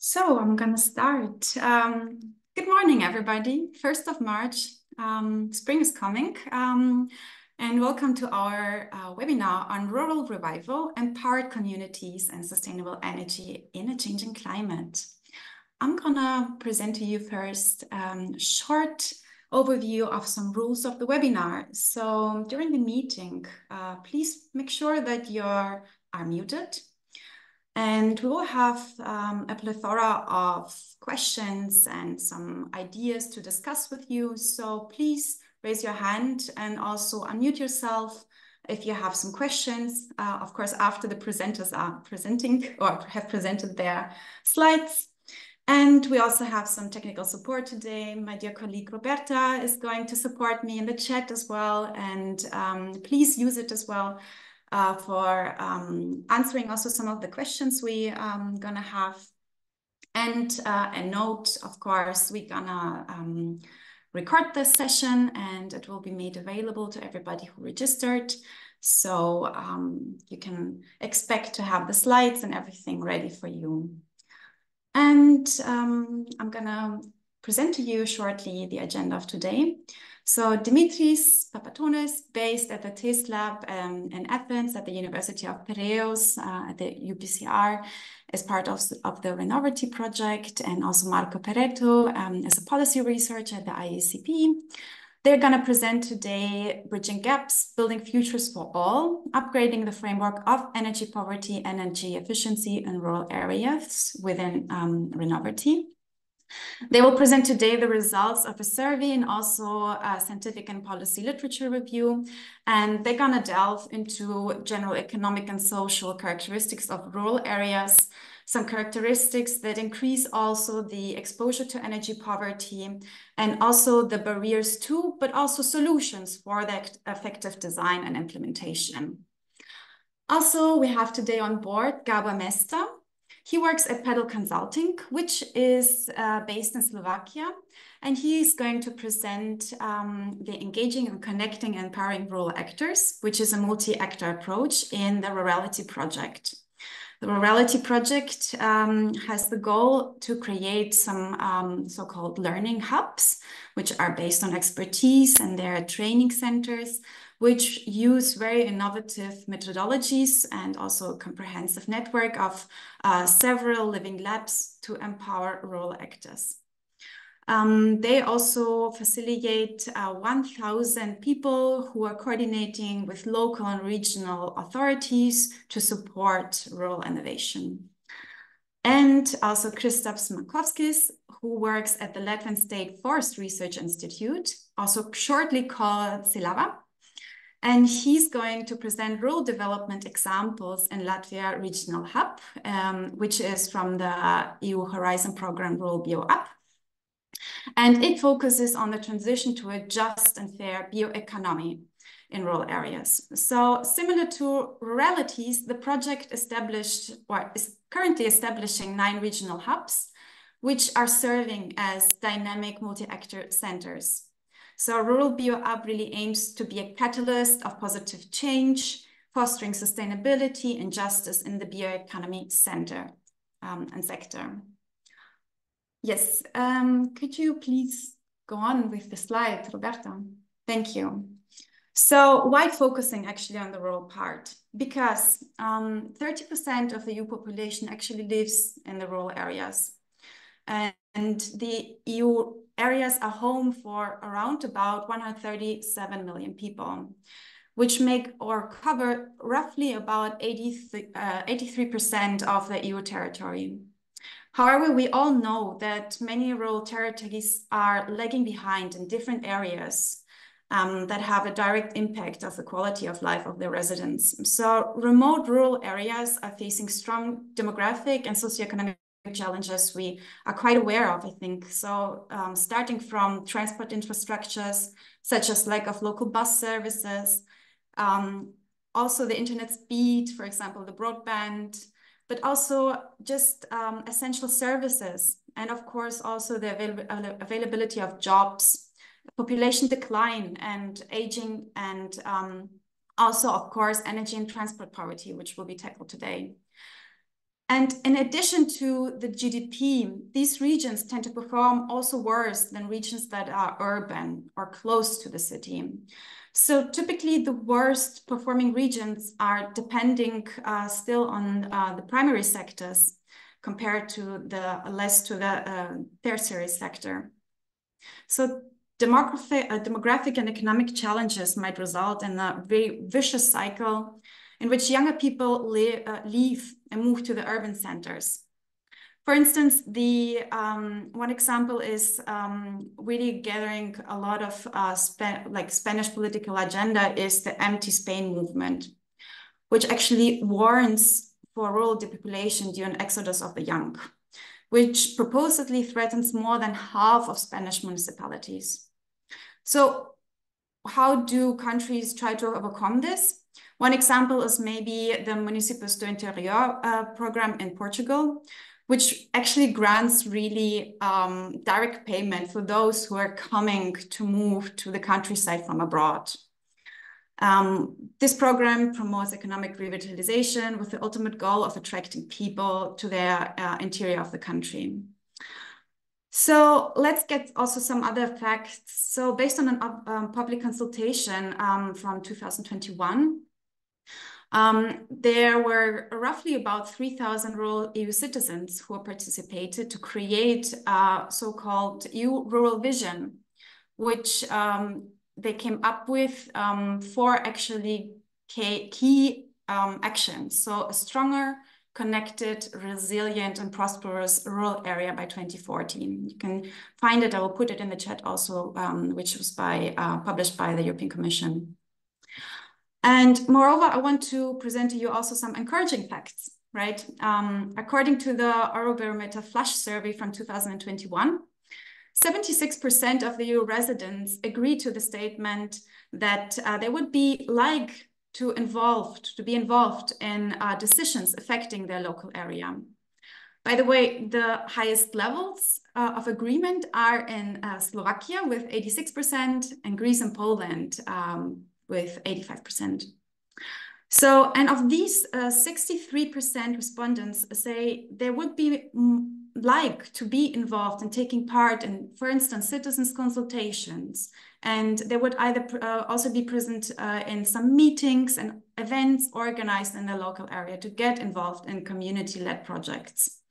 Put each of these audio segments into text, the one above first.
So I'm gonna start. Good morning, everybody. 1st of March, spring is coming. And welcome to our webinar on rural revival, empowered communities and sustainable energy in a changing climate. I'm gonna present to you first a short overview of some rules of the webinar. So during the meeting, please make sure that you are muted. And we will have a plethora of questions and some ideas to discuss with you. So please raise your hand and also unmute yourself if you have some questions, of course, after the presenters are presenting or have presented their slides. And we also have some technical support today. My dear colleague Roberta is going to support me in the chat as well. And please use it as well for answering also some of the questions we gonna have. And a note, of course, we're gonna record this session and it will be made available to everybody who registered. So you can expect to have the slides and everything ready for you. And I'm gonna present to you shortly the agenda of today. So Dimitris Papatonis, based at the TES Lab in Athens at the University of Piraeus at the UPCR, is part of the RENOVERTY project, and also Marco Peretto is a policy researcher at the IACP. They're going to present today Bridging Gaps, Building Futures for All, upgrading the framework of energy poverty, energy efficiency in rural areas within RENOVERTY. They will present today the results of a survey and also a scientific and policy literature review. And they're going to delve into general economic and social characteristics of rural areas, some characteristics that increase also the exposure to energy poverty, and also the barriers to, but also solutions for that effective design and implementation. Also, we have today on board Gabor Mesta. He works at Pedal Consulting, which is based in Slovakia, and he is going to present the Engaging and Connecting and Empowering Rural Actors, which is a multi-actor approach in the Rurality project. The Rurality project has the goal to create some so-called learning hubs, which are based on expertise, and they're training centers which use very innovative methodologies and also a comprehensive network of several living labs to empower rural actors. They also facilitate 1,000 people who are coordinating with local and regional authorities to support rural innovation. And also Kristaps Mankovskis, who works at the Latvian State Forest Research Institute, also shortly called Silava. And he's going to present rural development examples in Latvia Regional Hub, which is from the EU Horizon Program Rural BioUp. And it focuses on the transition to a just and fair bioeconomy in rural areas. So similar to Ruralities, the project established or is currently establishing 9 regional hubs, which are serving as dynamic multi-actor centers. So Rural BioUp really aims to be a catalyst of positive change, fostering sustainability and justice in the bioeconomy center and sector. Yes, could you please go on with the slide, Roberta? Thank you. So why focusing actually on the rural part? Because 30% of the EU population actually lives in the rural areas. And the EU areas are home for around about 137 million people, which make or cover roughly about 83% of the EU territory. However, we all know that many rural territories are lagging behind in different areas that have a direct impact of the quality of life of their residents. So remote rural areas are facing strong demographic and socioeconomic challenges we are quite aware of, I think. So starting from transport infrastructures, such as lack of local bus services, also the internet speed, for example, the broadband, but also just essential services. And of course, also the availability of jobs, population decline and aging, and also, of course, energy and transport poverty, which will be tackled today. And in addition to the GDP, these regions tend to perform also worse than regions that are urban or close to the city. So typically the worst performing regions are depending still on the primary sectors compared to the less to the tertiary sector. So demographic and economic challenges might result in a very vicious cycle in which younger people leave and move to the urban centers. For instance, the one example is really gathering a lot of Spanish political agenda is the Empty Spain movement, which actually warns for rural depopulation due to an exodus of the young, which supposedly threatens more than half of Spanish municipalities. So how do countries try to overcome this? One example is maybe the Municípios do Interior program in Portugal, which actually grants really direct payment for those who are coming to move to the countryside from abroad. This program promotes economic revitalization with the ultimate goal of attracting people to their interior of the country. So let's get also some other facts. So based on a public consultation from 2021, there were roughly about 3,000 rural EU citizens who participated to create a so-called EU Rural Vision, which they came up with four actually key actions. So a stronger, connected, resilient, and prosperous rural area by 2014. You can find it, I will put it in the chat also, which was published by the European Commission. And moreover, I want to present to you also some encouraging facts, right? According to the Eurobarometer Flash survey from 2021, 76% of the EU residents agree to the statement that they would be like to be involved in decisions affecting their local area. By the way, the highest levels of agreement are in Slovakia with 86% and Greece and Poland with 85%. So, and of these 63% respondents say they would be like to be involved in taking part in, for instance, citizens' consultations, and they would either also be present in some meetings and events organized in the local area to get involved in community-led projects.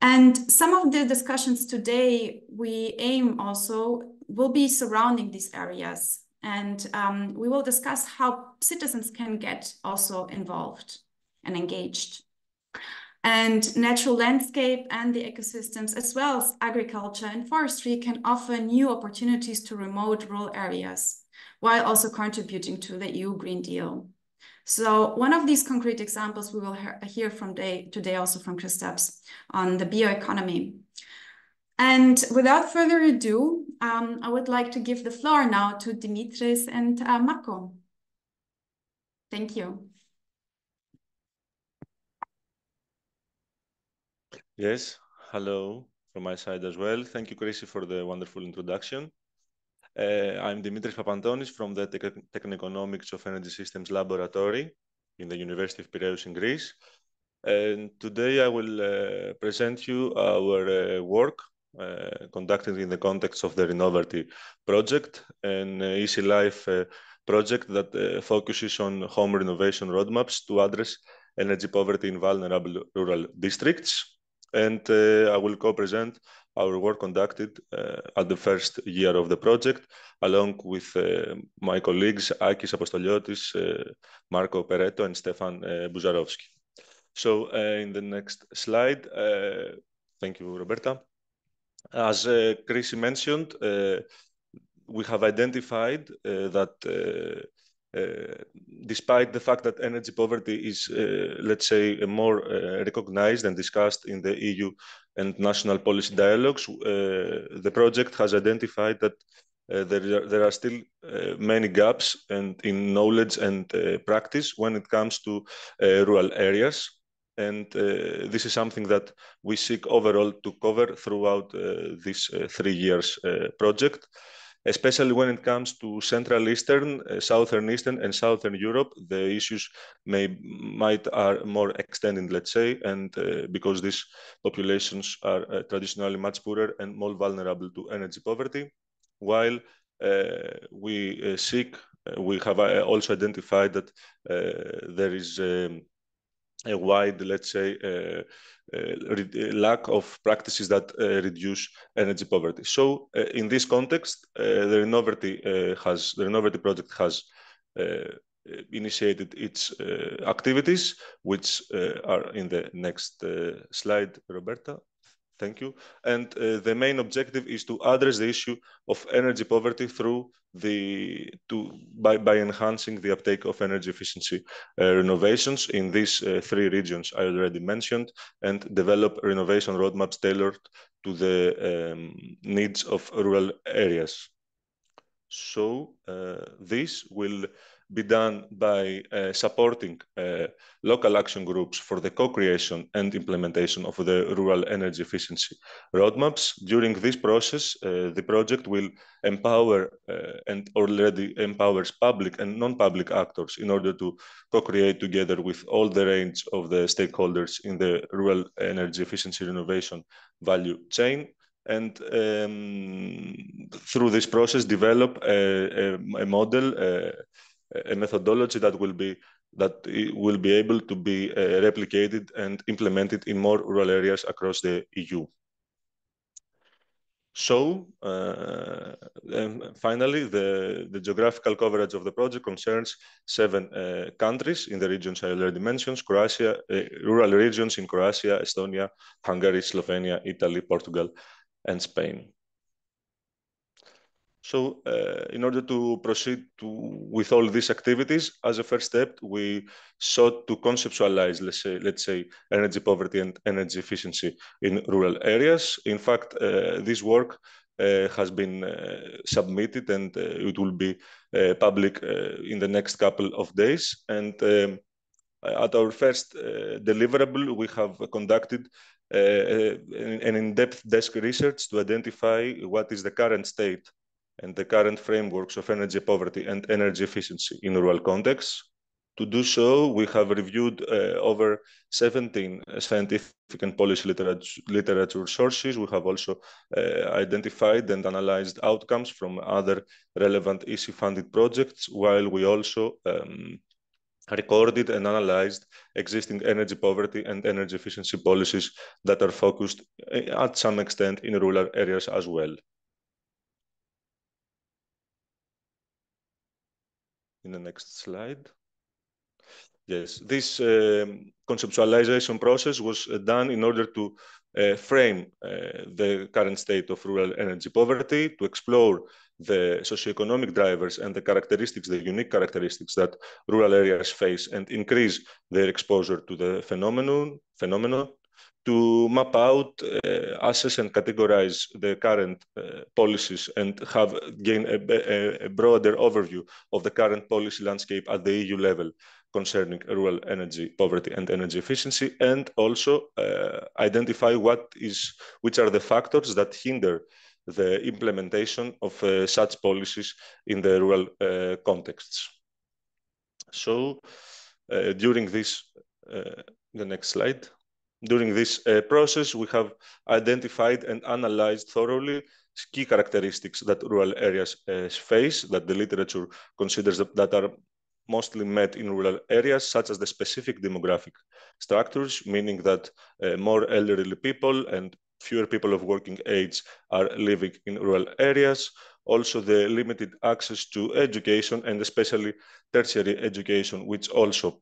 And some of the discussions today we aim also will be surrounding these areas. And we will discuss how citizens can get also involved and engaged. And natural landscape and the ecosystems, as well as agriculture and forestry, can offer new opportunities to remote rural areas, while also contributing to the EU Green Deal. So one of these concrete examples we will hear from today also from Kristaps on the bioeconomy. And without further ado, I would like to give the floor now to Dimitris and Marco. Thank you. Yes, hello from my side as well. Thank you, Chrissy, for the wonderful introduction. I'm Dimitris Papantonis from the Techno-Economics of Energy Systems Laboratory in the University of Piraeus in Greece. And today I will present you our work conducted in the context of the RENOVERTY project, an easy life project that focuses on home renovation roadmaps to address energy poverty in vulnerable rural districts. And I will co-present our work conducted at the first year of the project, along with my colleagues Akis Apostoliotis, Marco Peretto, and Stefan Buzarowski. So in the next slide, thank you, Roberta. As Chrissy mentioned, we have identified that despite the fact that energy poverty is, let's say, more recognized and discussed in the EU and national policy dialogues, the project has identified that there are still many gaps in knowledge and practice when it comes to rural areas. And this is something that we seek overall to cover throughout this 3 years project. Especially when it comes to Central Eastern, Southern Eastern, and Southern Europe, the issues are more extended, let's say, and because these populations are traditionally much poorer and more vulnerable to energy poverty. While we have also identified that there is a wide, let's say, lack of practices that reduce energy poverty. So, in this context, the RENOVERTY project has initiated its activities, which are in the next slide, Roberta. Thank you. And the main objective is to address the issue of energy poverty by enhancing the uptake of energy efficiency renovations in these three regions I already mentioned, and develop renovation roadmaps tailored to the needs of rural areas. So this will be done by supporting local action groups for the co-creation and implementation of the rural energy efficiency roadmaps. During this process, the project will empower and already empowers public and non-public actors in order to co-create together with all the range of the stakeholders in the rural energy efficiency renovation value chain. And through this process, develop a model, a methodology that will be able to be replicated and implemented in more rural areas across the EU. So, finally, the geographical coverage of the project concerns 7 countries in the regions I already mentioned: Croatia, rural regions in Croatia, Estonia, Hungary, Slovenia, Italy, Portugal, and Spain. So, in order to proceed with all these activities, as a first step, we sought to conceptualize, let's say, energy poverty and energy efficiency in rural areas. In fact, this work has been submitted, and it will be public in the next couple of days. And at our first deliverable, we have conducted an in-depth desk research to identify what is the current state and the current frameworks of energy poverty and energy efficiency in rural contexts. To do so, we have reviewed over 17 scientific and policy literature sources. We have also identified and analyzed outcomes from other relevant EC-funded projects, while we also recorded and analyzed existing energy poverty and energy efficiency policies that are focused at some extent in rural areas as well. In the next slide. Yes, this conceptualization process was done in order to frame the current state of rural energy poverty, to explore the socioeconomic drivers and the unique characteristics that rural areas face, and increase their exposure to the phenomenon, to map out, assess, and categorize the current policies, and gain a broader overview of the current policy landscape at the EU level concerning rural energy poverty and energy efficiency, and also identify which are the factors that hinder the implementation of such policies in the rural contexts. So during this, the next slide. During this process, we have identified and analyzed thoroughly key characteristics that rural areas face, that the literature considers that are mostly met in rural areas, such as the specific demographic structures, meaning that more elderly people and fewer people of working age are living in rural areas. Also, the limited access to education, and especially tertiary education, which also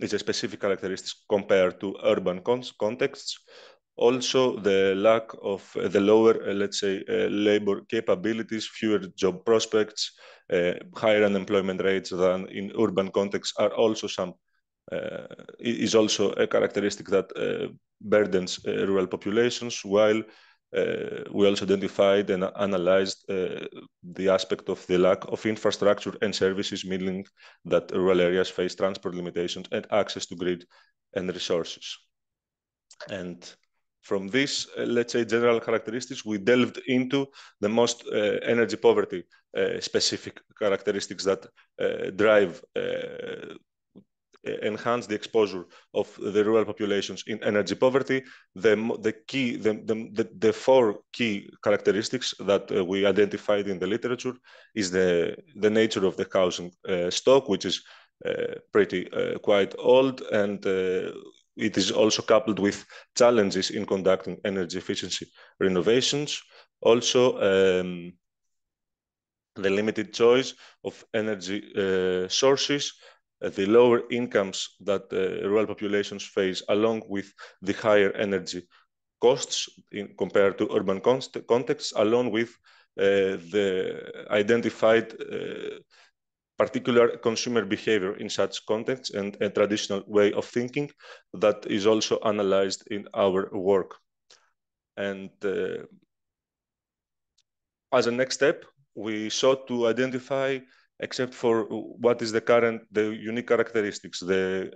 is a specific characteristic compared to urban contexts. Also, the lack of the lower, let's say, labor capabilities, fewer job prospects, higher unemployment rates than in urban contexts are also is also a characteristic that burdens rural populations, while we also identified and analyzed the aspect of the lack of infrastructure and services, meaning that rural areas face transport limitations and access to grid and resources. And From these, let's say, general characteristics, we delved into the most energy poverty specific characteristics that enhance the exposure of the rural populations in energy poverty. The four key characteristics that we identified in the literature is the nature of the housing stock, which is pretty quite old, and it is also coupled with challenges in conducting energy efficiency renovations. Also, the limited choice of energy sources, the lower incomes that rural populations face, along with the higher energy costs compared to urban contexts, along with the identified particular consumer behavior in such contexts and a traditional way of thinking that is also analyzed in our work. And as a next step, we sought to identify, except for what is the unique characteristics, the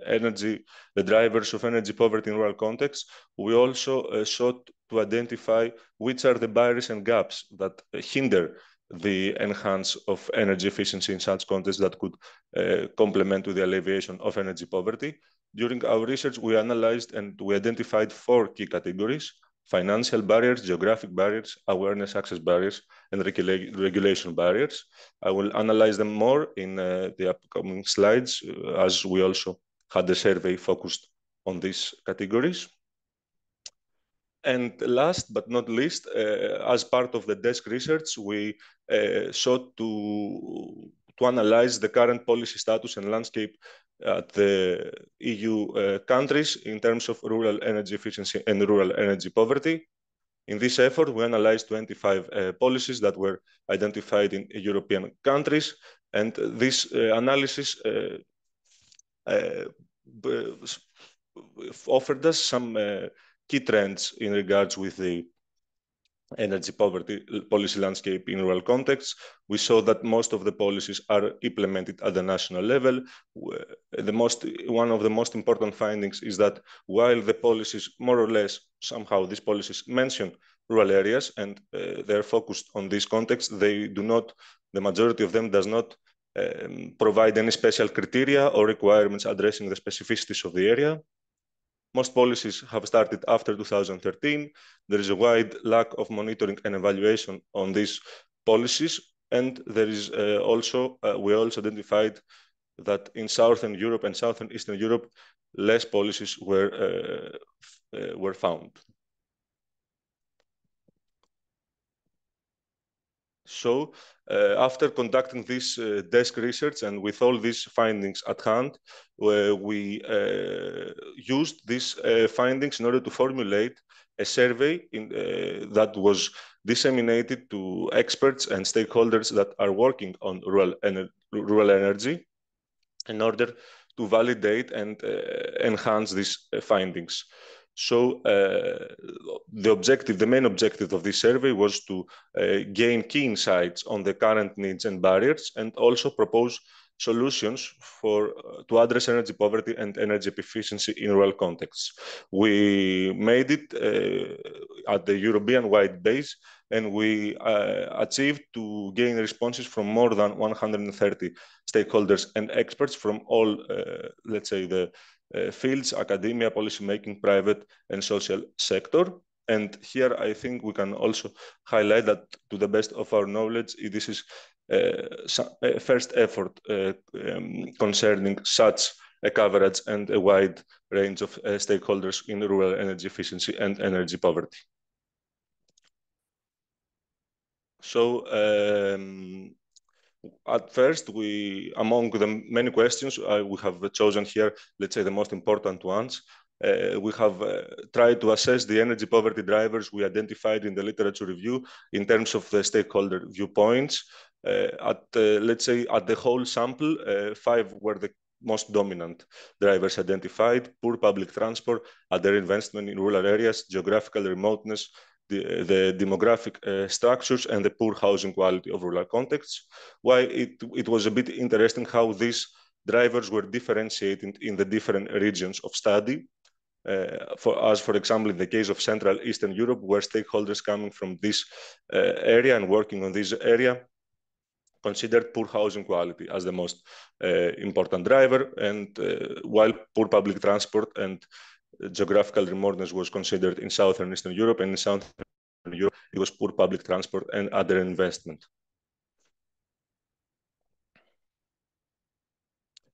drivers of energy poverty in rural contexts, we also sought to identify which are the barriers and gaps that hinder the enhance of energy efficiency in such contexts that could complement to the alleviation of energy poverty. During our research, we analyzed and we identified 4 key categories: financial barriers, geographic barriers, awareness access barriers, and regulation barriers. I will analyze them more in the upcoming slides, as we also had a survey focused on these categories. And last but not least, as part of the desk research, we sought to analyze the current policy status and landscape at the EU countries in terms of rural energy efficiency and rural energy poverty. In this effort, we analyzed 25 policies that were identified in European countries, and this analysis offered us some key trends in regards with the energy poverty policy landscape in rural contexts. We saw that most of the policies are implemented at the national level. One of the most important findings is that while the policies, more or less, somehow these policies mention rural areas and they're focused on this context, the majority of them does not provide any special criteria or requirements addressing the specificities of the area. Most policies have started after 2013. There is a wide lack of monitoring and evaluation on these policies. And there is we also identified that in Southern Europe and Southern Eastern Europe, less policies were found. So after conducting this desk research and with all these findings at hand, we used these findings in order to formulate a survey that was disseminated to experts and stakeholders that are working on rural energy in order to validate and enhance these findings. So the main objective of this survey was to gain key insights on the current needs and barriers, and also propose solutions to address energy poverty and energy efficiency in rural contexts. We made it at the European-wide base, and we achieved to gain responses from more than 130 stakeholders and experts from all, let's say, the fields: academia, policymaking, private and social sector. And here I think we can also highlight that, to the best of our knowledge, this is a first effort concerning such a coverage and a wide range of stakeholders in rural energy efficiency and energy poverty. So at first, among the many questions, we have chosen here, let's say, the most important ones. We have tried to assess the energy poverty drivers we identified in the literature review in terms of the stakeholder viewpoints. Let's say, at the whole sample, 5 were the most dominant drivers identified: poor public transport, underinvestment in rural areas, geographical remoteness, the demographic structures, and the poor housing quality of rural contexts. Why it was a bit interesting how these drivers were differentiated in the different regions of study. for example, in the case of Central Eastern Europe, where stakeholders coming from this area and working on this area considered poor housing quality as the most important driver, and while poor public transport and geographical remoteness was considered in Southern Eastern Europe, and in Southern Europe it was poor public transport and underinvestment.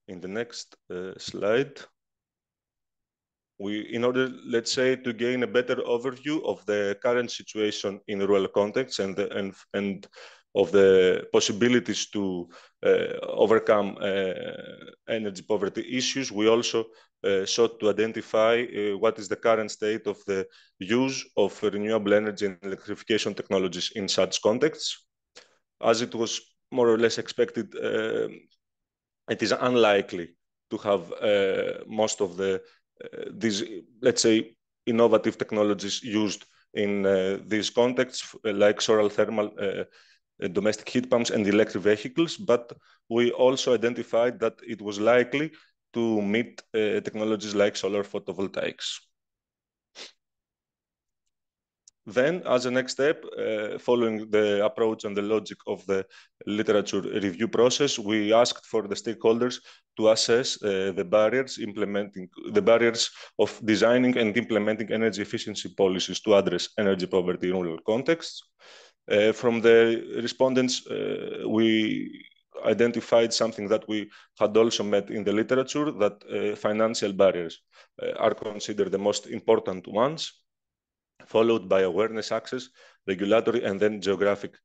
In the next slide, in order, let's say, to gain a better overview of the current situation in rural contexts and of the possibilities to overcome energy poverty issues, we also sought to identify what is the current state of the use of renewable energy and electrification technologies in such contexts. As it was more or less expected, it is unlikely to have most of these, let's say, innovative technologies used in these contexts, like solar thermal domestic heat pumps and electric vehicles, but we also identified that it was likely to meet technologies like solar photovoltaics. Then, as a next step, following the approach and the logic of the literature review process, we asked for the stakeholders to assess the barriers of designing and implementing energy efficiency policies to address energy poverty in rural contexts. From the respondents, we identified something that we had also met in the literature, that financial barriers are considered the most important ones, followed by awareness, access, regulatory, and then geographic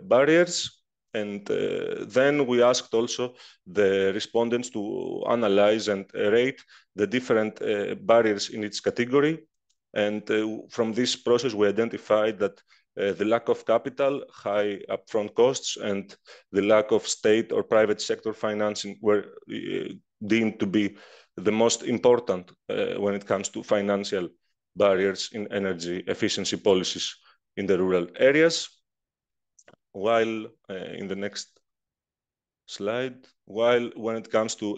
barriers. And then we asked also the respondents to analyze and rate the different barriers in each category. And from this process, we identified that the lack of capital, high upfront costs, and the lack of state or private sector financing were deemed to be the most important when it comes to financial barriers in energy efficiency policies in the rural areas. While in the next slide, when it comes to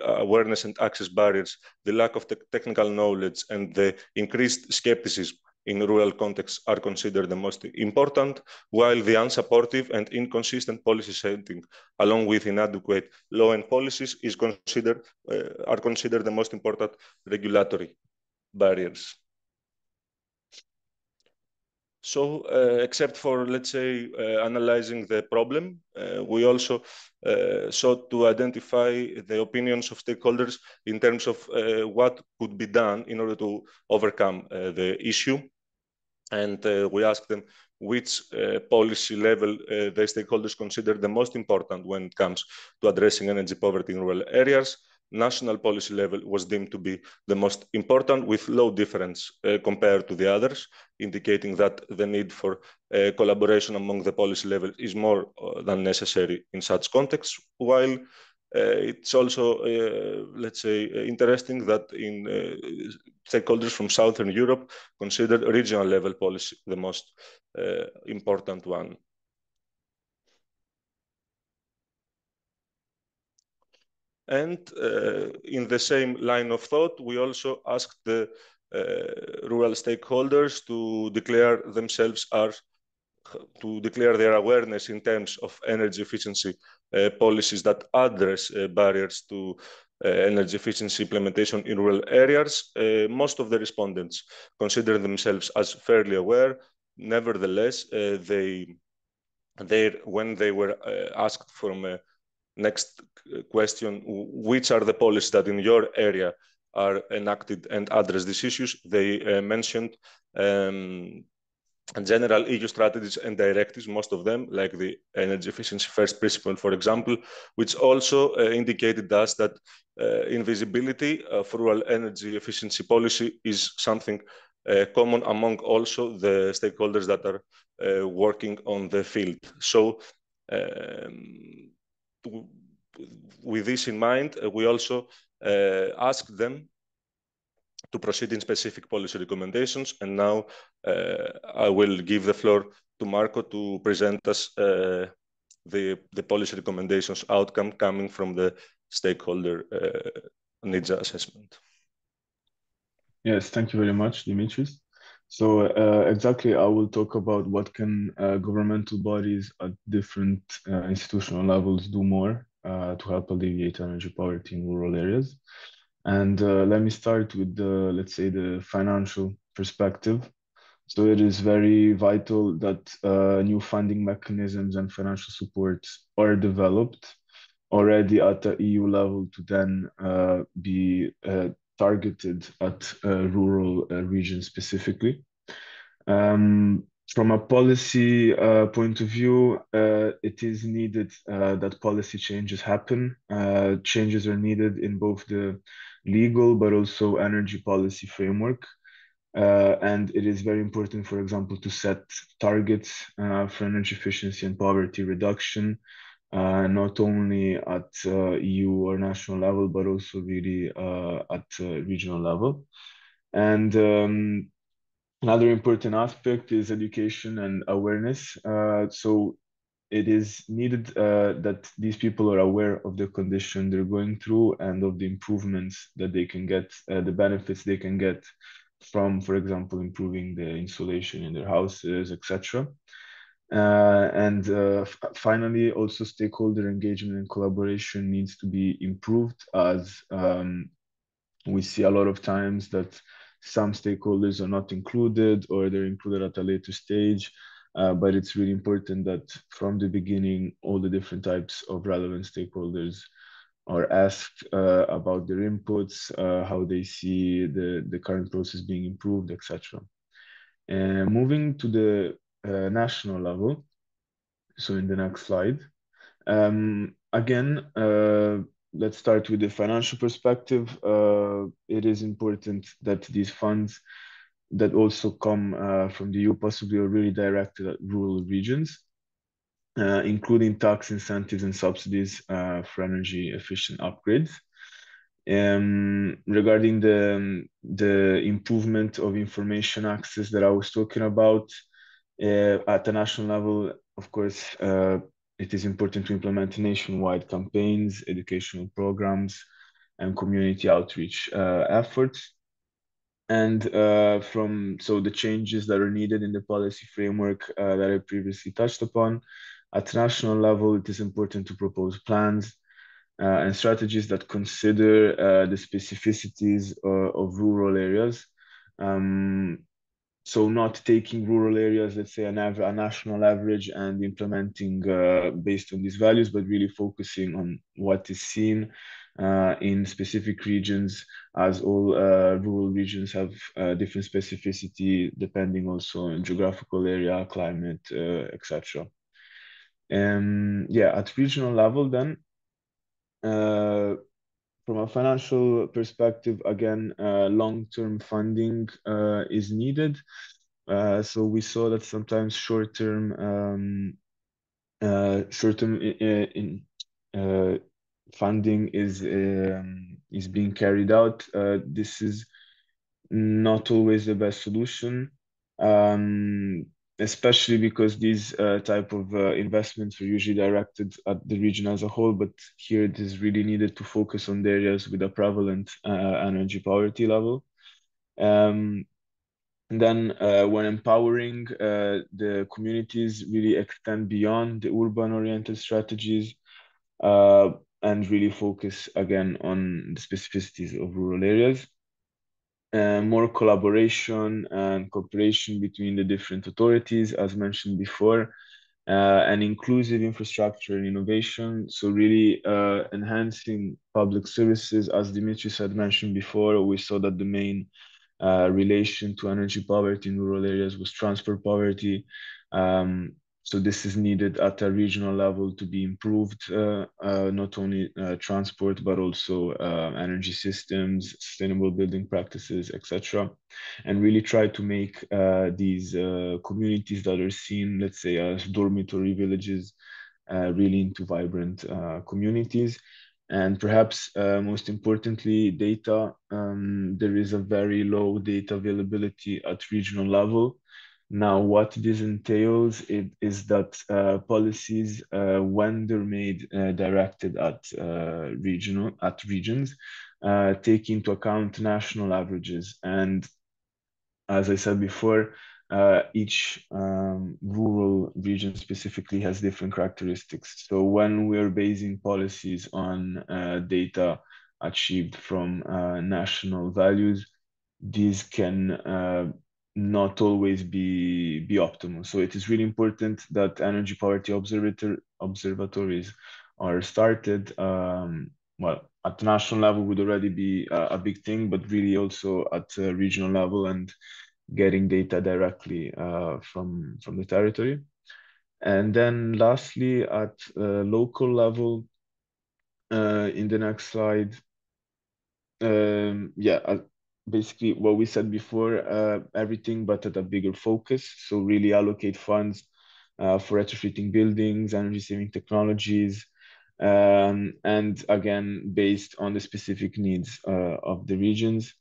awareness and access barriers, the lack of technical knowledge and the increased skepticism in rural contexts are considered the most important, while the unsupportive and inconsistent policy setting, along with inadequate law and policies, are considered the most important regulatory barriers. So, except for, let's say, analyzing the problem, we also sought to identify the opinions of stakeholders in terms of what could be done in order to overcome the issue. And we asked them which policy level the stakeholders consider the most important when it comes to addressing energy poverty in rural areas. National policy level was deemed to be the most important, with low difference compared to the others, indicating that the need for collaboration among the policy level is more than necessary in such contexts, while it's also, let's say, interesting that in stakeholders from Southern Europe considered regional level policy the most important one. And in the same line of thought, we also asked the rural stakeholders to declare their awareness in terms of energy efficiency policies that address barriers to energy efficiency implementation in rural areas. Most of the respondents consider themselves as fairly aware. Nevertheless, when they were asked from a next question, which are the policies that in your area are enacted and address these issues, they mentioned general EU strategies and directives, most of them, like the Energy Efficiency First Principle, for example, which also indicated to us that invisibility of rural energy efficiency policy is something common among also the stakeholders that are working on the field. So with this in mind, we also asked them to proceed in specific policy recommendations. And now I will give the floor to Marco to present us the policy recommendations outcome coming from the stakeholder needs assessment. Yes, thank you very much, Dimitris. So exactly, I will talk about what can governmental bodies at different institutional levels do more to help alleviate energy poverty in rural areas. And let me start with let's say, the financial perspective. So it is very vital that new funding mechanisms and financial support are developed already at the EU level to then be targeted at rural regions specifically. From a policy point of view, it is needed that policy changes happen. Changes are needed in both the legal but also energy policy framework. And it is very important, for example, to set targets for energy efficiency and poverty reduction, not only at EU or national level, but also really at regional level. And another important aspect is education and awareness. So it is needed that these people are aware of the condition they're going through and of the improvements that they can get, the benefits they can get from, for example, improving the insulation in their houses, etc. And finally, also stakeholder engagement and collaboration needs to be improved, as we see a lot of times that some stakeholders are not included or they're included at a later stage. But it's really important that from the beginning, all the different types of relevant stakeholders are asked about their inputs, how they see the current process being improved, etc. And moving to the national level, so in the next slide, again, let's start with the financial perspective. It is important that these funds that also come from the EU possibly are really directed at rural regions, including tax incentives and subsidies for energy efficient upgrades. Regarding the improvement of information access that I was talking about, at the national level, of course, it is important to implement nationwide campaigns, educational programs, and community outreach efforts. And so the changes that are needed in the policy framework that I previously touched upon, at national level, it is important to propose plans and strategies that consider the specificities of rural areas. Um, so not taking rural areas, let's say a national average, and implementing based on these values, but really focusing on what is seen in specific regions, as all rural regions have different specificity depending also on geographical area, climate, etc. Yeah, at regional level then, from a financial perspective, again, long-term funding is needed. So we saw that sometimes short-term funding is being carried out. This is not always the best solution, um, especially because these type of investments are usually directed at the region as a whole. But here it is really needed to focus on the areas with a prevalent energy poverty level. Um, and then when empowering the communities, really extend beyond the urban-oriented strategies uh, and really focus again on the specificities of rural areas. More collaboration and cooperation between the different authorities, as mentioned before, and inclusive infrastructure and innovation. So really enhancing public services, as Dimitris had mentioned before. We saw that the main relation to energy poverty in rural areas was transport poverty. So this is needed at a regional level to be improved, not only transport, but also energy systems, sustainable building practices, etc. And really try to make these communities that are seen, let's say, as dormitory villages, really into vibrant communities. And perhaps most importantly, data. There is a very low data availability at regional level. Now, what this entails is that policies, when they're made directed at regions, take into account national averages. And as I said before, each rural region specifically has different characteristics. So when we're basing policies on data achieved from national values, these can not always be optimal. So it is really important that energy poverty observatories are started. Well, at the national level would already be a big thing, but really also at a regional level and getting data directly from the territory. And then lastly, at local level, in the next slide, yeah, basically what we said before, everything but at a bigger focus. So really allocate funds for retrofitting buildings, energy saving technologies, and again, based on the specific needs of the regions.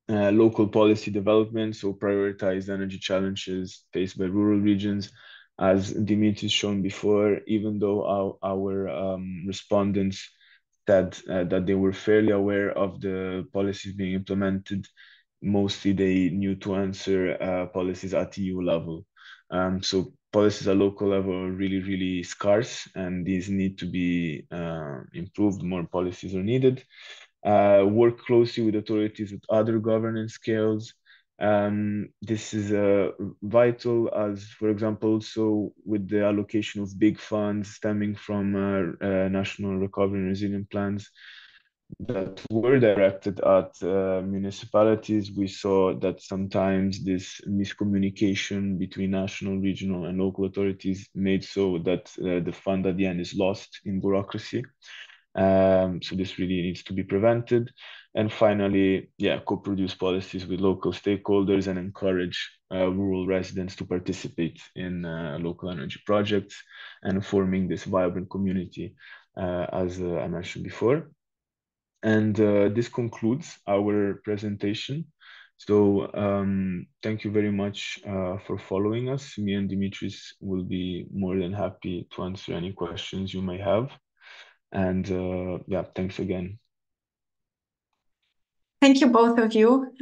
Local policy development, so prioritize energy challenges faced by rural regions. As Dimitris shown before, even though our respondents said that they were fairly aware of the policies being implemented, mostly they knew to answer policies at EU level. So policies at local level are really, really scarce, and these need to be improved. More policies are needed. Work closely with authorities with other governance scales. This is vital as, for example, so with the allocation of big funds stemming from national recovery and resilience plans that were directed at municipalities, we saw that sometimes this miscommunication between national, regional, and local authorities made so that the fund at the end is lost in bureaucracy. So this really needs to be prevented. And finally, yeah, co-produce policies with local stakeholders and encourage rural residents to participate in local energy projects and forming this vibrant community, as I mentioned before. And this concludes our presentation. So thank you very much for following us. Me and Dimitris will be more than happy to answer any questions you may have. And yeah, thanks again. Thank you, both of you.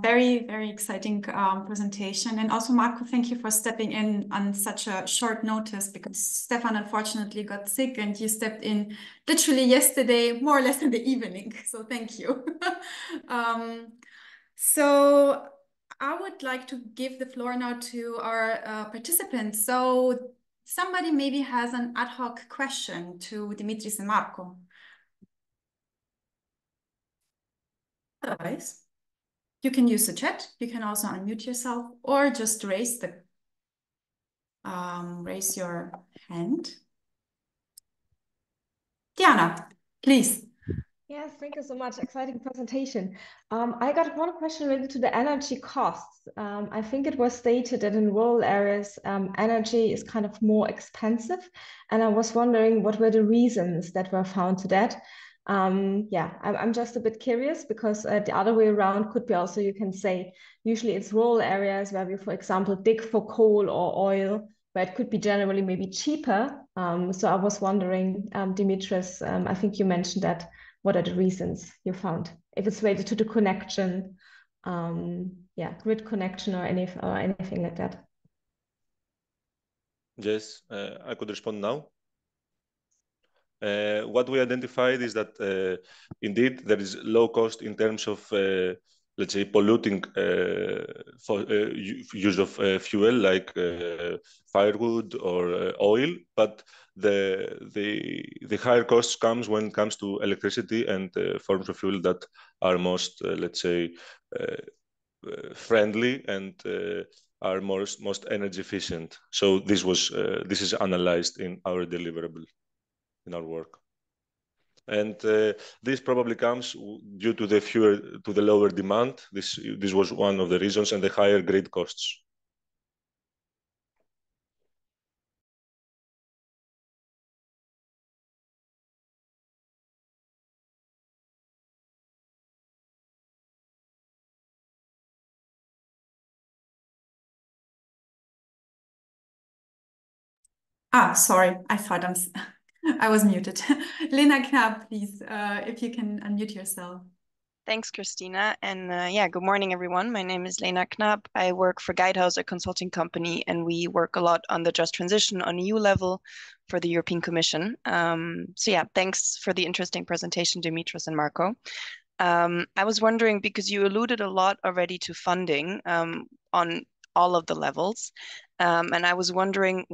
Very, very exciting presentation. And also, Marco, thank you for stepping in on such a short notice, because Stefan unfortunately got sick and you stepped in literally yesterday, more or less in the evening. So thank you. So I would like to give the floor now to our participants. So somebody maybe has an ad hoc question to Dimitris and Marco. Otherwise, you can use the chat. You can also unmute yourself or just raise your hand. Diana, please. Yes, thank you so much. Exciting presentation. I got one question related to the energy costs. I think it was stated that in rural areas, energy is kind of more expensive. And I was wondering what were the reasons that were found to that. Yeah, I'm just a bit curious, because the other way around could be also, you can say, usually it's rural areas where we, for example, dig for coal or oil, where it could be generally maybe cheaper. So I was wondering, Dimitris, I think you mentioned that. What are the reasons you found? If it's related to the connection, yeah, grid connection or anything like that. Yes, I could respond now. What we identified is that indeed there is low cost in terms of, let's say, polluting use of fuel like firewood or oil, but the higher costs comes when it comes to electricity and forms of fuel that are most, let's say, friendly and are most energy efficient. So this is analyzed in our deliverable, in our work. And this probably comes due to the lower demand. This was one of the reasons, and the higher grid costs. Sorry, I thought I was muted. Lena Knapp, please, if you can unmute yourself. Thanks, Christina. And yeah, good morning, everyone. My name is Lena Knapp. I work for Guidehouse, a consulting company, and we work a lot on the just transition on EU level for the European Commission. So yeah, thanks for the interesting presentation, Dimitris and Marco. I was wondering, because you alluded a lot already to funding on all of the levels, and I was wondering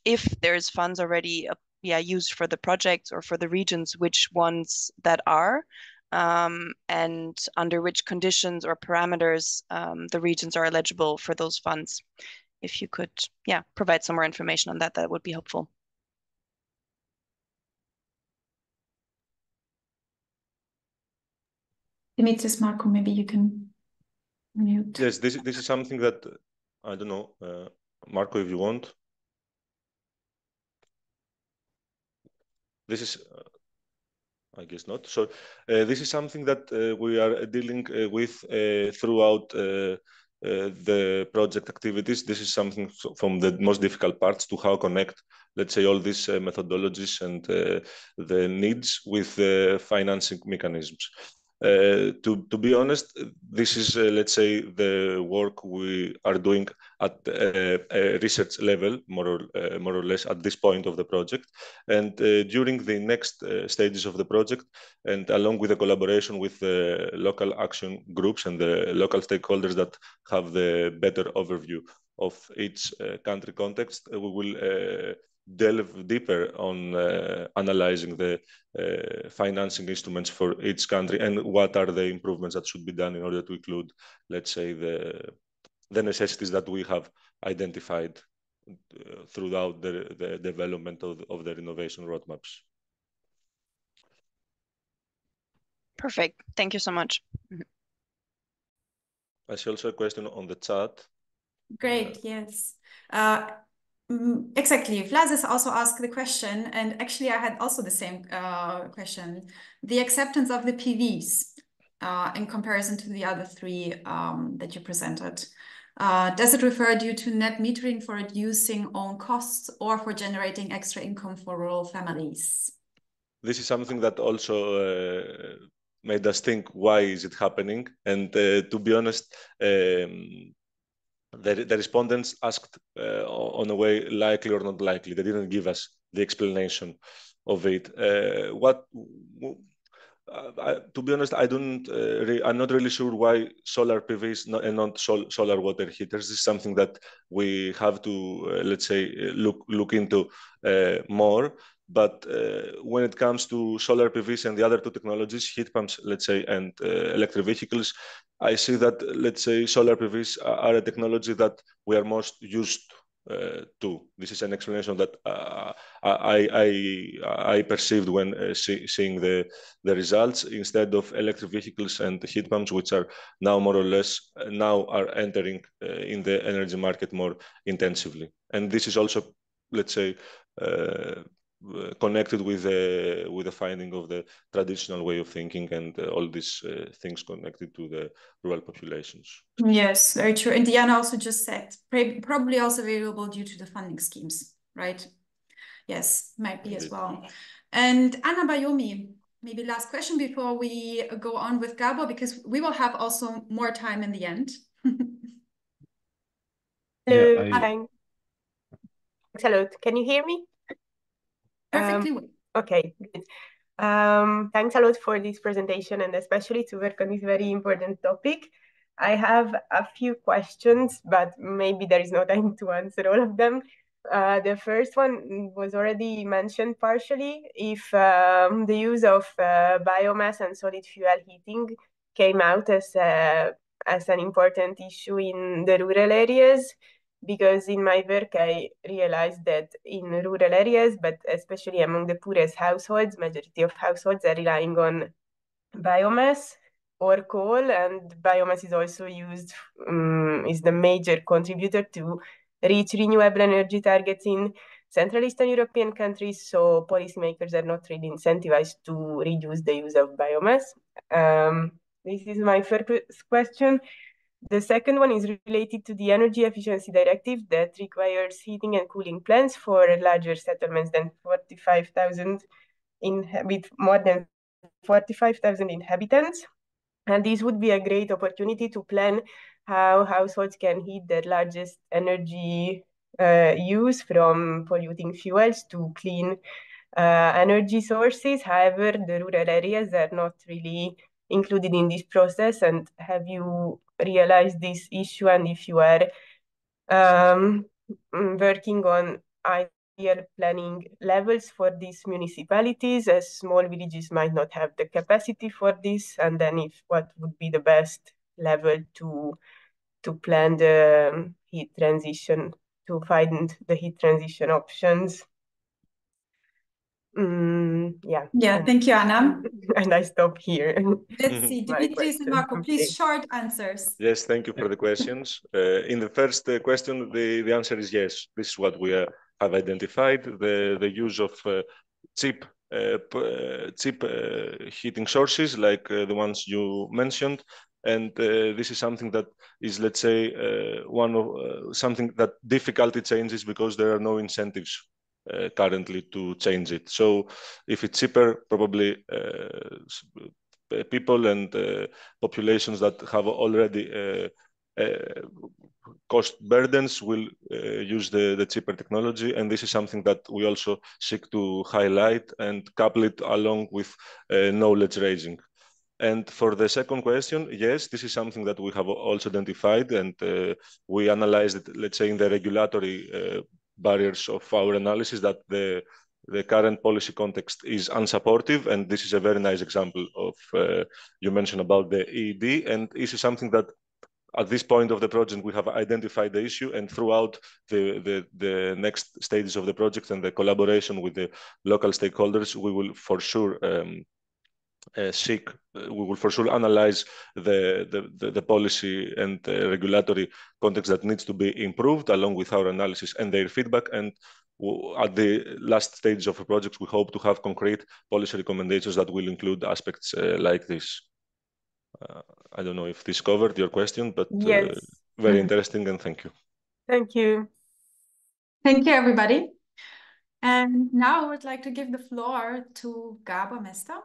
if there's funds already used for the projects or for the regions, which ones that are, and under which conditions or parameters the regions are eligible for those funds. If you could, provide some more information on that, that would be helpful. Dimitris, Marco, maybe you can mute. Yes, this is something that, I don't know, Marco, if you want. This is, I guess not. So this is something that we are dealing with throughout the project activities. This is something from the most difficult parts to how connect, let's say, all these methodologies and the needs with the financing mechanisms. To be honest, this is, let's say, the work we are doing at a research level, more or less at this point of the project. And during the next stages of the project, and along with the collaboration with the local action groups and the local stakeholders that have the better overview of each country context, we will delve deeper on analyzing the financing instruments for each country and what are the improvements that should be done in order to include, let's say, the necessities that we have identified throughout the development of the renovation roadmaps. Perfect. Thank you so much. I see also a question on the chat. Great, yes. Exactly. Vlad has also asked the question, and actually I had also the same question. The acceptance of the PVs in comparison to the other three that you presented. Does it refer due to net metering for reducing own costs or for generating extra income for rural families? This is something that also made us think, why is it happening? And to be honest, the respondents asked on a way likely or not likely. They didn't give us the explanation of it. To be honest, I'm not really sure why solar PVs and not solar water heaters. This is something that we have to, let's say, look into more. But when it comes to solar PVs and the other two technologies, heat pumps, let's say, and electric vehicles, I see that, let's say, solar PVs are a technology that we are most used to. This is an explanation that I perceived when seeing the results, instead of electric vehicles and heat pumps, which are now more or less are entering in the energy market more intensively. And this is also, let's say, connected with the finding of the traditional way of thinking and all these things connected to the rural populations. Yes, very true. And Diana also just said probably also available due to the funding schemes, right? Yes, might be as well. And Anna Bayomi, maybe last question before we go on with Gabo, because we will have also more time in the end. Hello, thanks a lot. Can you hear me? Perfectly. Okay, good. Thanks a lot for this presentation and especially to work on this very important topic. I have a few questions, but maybe there is no time to answer all of them. The first one was already mentioned partially. If the use of biomass and solid fuel heating came out as an important issue in the rural areas, because in my work I realized that in rural areas, but especially among the poorest households, majority of households are relying on biomass or coal, and biomass is also used, is the major contributor to reach renewable energy targets in Central Eastern European countries, so policymakers are not really incentivized to reduce the use of biomass. This is my first question. The second one is related to the Energy Efficiency Directive that requires heating and cooling plans for larger settlements than 45,000 with more than 45,000 inhabitants. And this would be a great opportunity to plan how households can heat their largest energy use from polluting fuels to clean energy sources. However, the rural areas are not really included in this process. And have you realized this issue? And if you are working on ideal planning levels for these municipalities, as small villages might not have the capacity for this, and then what would be the best level to plan the heat transition, to find the heat transition options. Yeah. Yeah, thank you, Anna. And I stop here. Let's see, Dimitris and Marco, please, short answers. Yes, thank you for the questions. In the first question, the answer is yes. This is what we have identified, the use of cheap heating sources like the ones you mentioned. And this is something that is, let's say, something that difficulty changes because there are no incentives currently to change it. So if it's cheaper, probably people and populations that have already cost burdens will use the cheaper technology, and this is something that we also seek to highlight and couple it along with knowledge raising. And for the second question, yes, this is something that we have also identified, and we analyzed it, let's say, in the regulatory barriers of our analysis, that the current policy context is unsupportive, and this is a very nice example of, you mentioned about the EED, and this is something that at this point of the project, we have identified the issue, and throughout the next stages of the project and the collaboration with the local stakeholders, we will for sure we will for sure analyze the policy and regulatory context that needs to be improved along with our analysis and their feedback. And at the last stage of a project, we hope to have concrete policy recommendations that will include aspects like this. I don't know if this covered your question, but yes. Very interesting, and thank you. Thank you. Thank you, everybody. And now I would like to give the floor to Gabor Mester,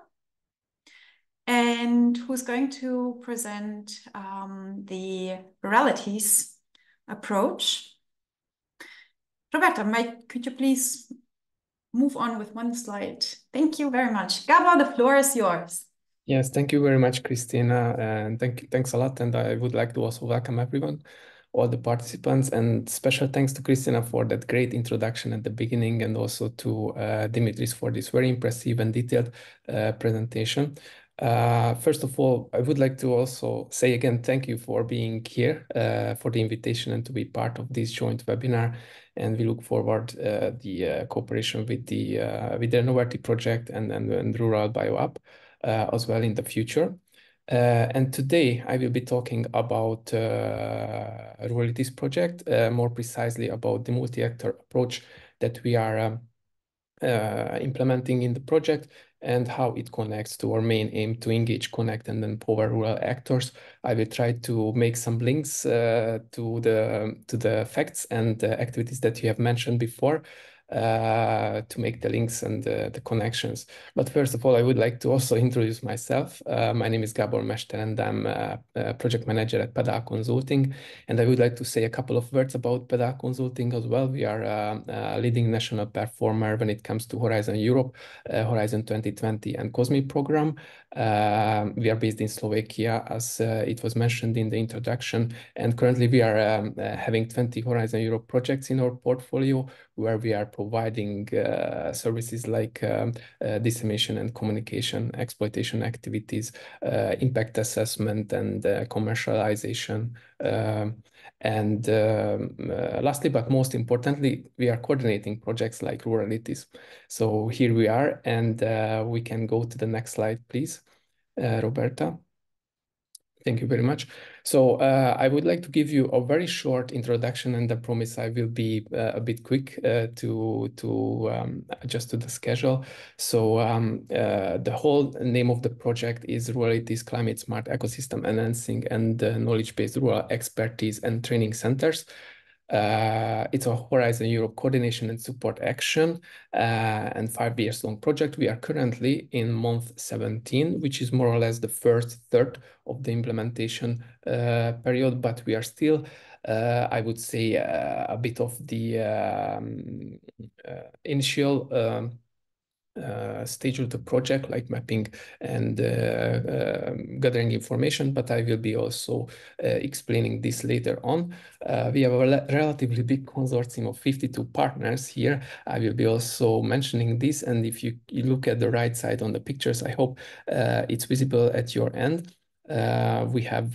and who's going to present the ruralities approach. Roberta, could you please move on with one slide? Thank you very much. Gabor, the floor is yours. Yes, thank you very much, Christina, and thanks a lot. And I would like to also welcome everyone, all the participants, and special thanks to Christina for that great introduction at the beginning, and also to Dimitris for this very impressive and detailed presentation. First of all, I would like to also say again, thank you for being here, for the invitation and to be part of this joint webinar. And we look forward the cooperation with the RENOVERTY project and Rural BioUp as well in the future. And today I will be talking about RURALITIES project, more precisely about the multi-actor approach that we are implementing in the project, and how it connects to our main aim to engage, connect, and empower rural actors. I will try to make some links to the facts and activities that you have mentioned before, to make the links and the connections. But first of all, I would like to also introduce myself. My name is Gabor Mester, and I'm a project manager at Pedal Consulting. And I would like to say a couple of words about Pedal Consulting as well. We are a leading national performer when it comes to Horizon Europe, Horizon 2020 and COSME program. We are based in Slovakia, as it was mentioned in the introduction. And currently we are having 20 Horizon Europe projects in our portfolio, where we are providing services like dissemination and communication, exploitation activities, impact assessment, and commercialization. And lastly, but most importantly, we are coordinating projects like Ruralities. So here we are, and we can go to the next slide, please, Roberta. Thank you very much. So I would like to give you a very short introduction, and I promise I will be a bit quick to adjust to the schedule. So the whole name of the project is RURALITIES Climate Smart Ecosystem Enhancing and Knowledge-Based Rural Expertise and Training Centers. It's a Horizon Europe coordination and support action and 5 years long project. We are currently in month 17, which is more or less the first third of the implementation period, but we are still, I would say, a bit of the initial stage of the project, like mapping and gathering information, but I will be also explaining this later on. We have a relatively big consortium of 52 partners here. I will be also mentioning this, and if you look at the right side on the pictures, I hope it's visible at your end. We have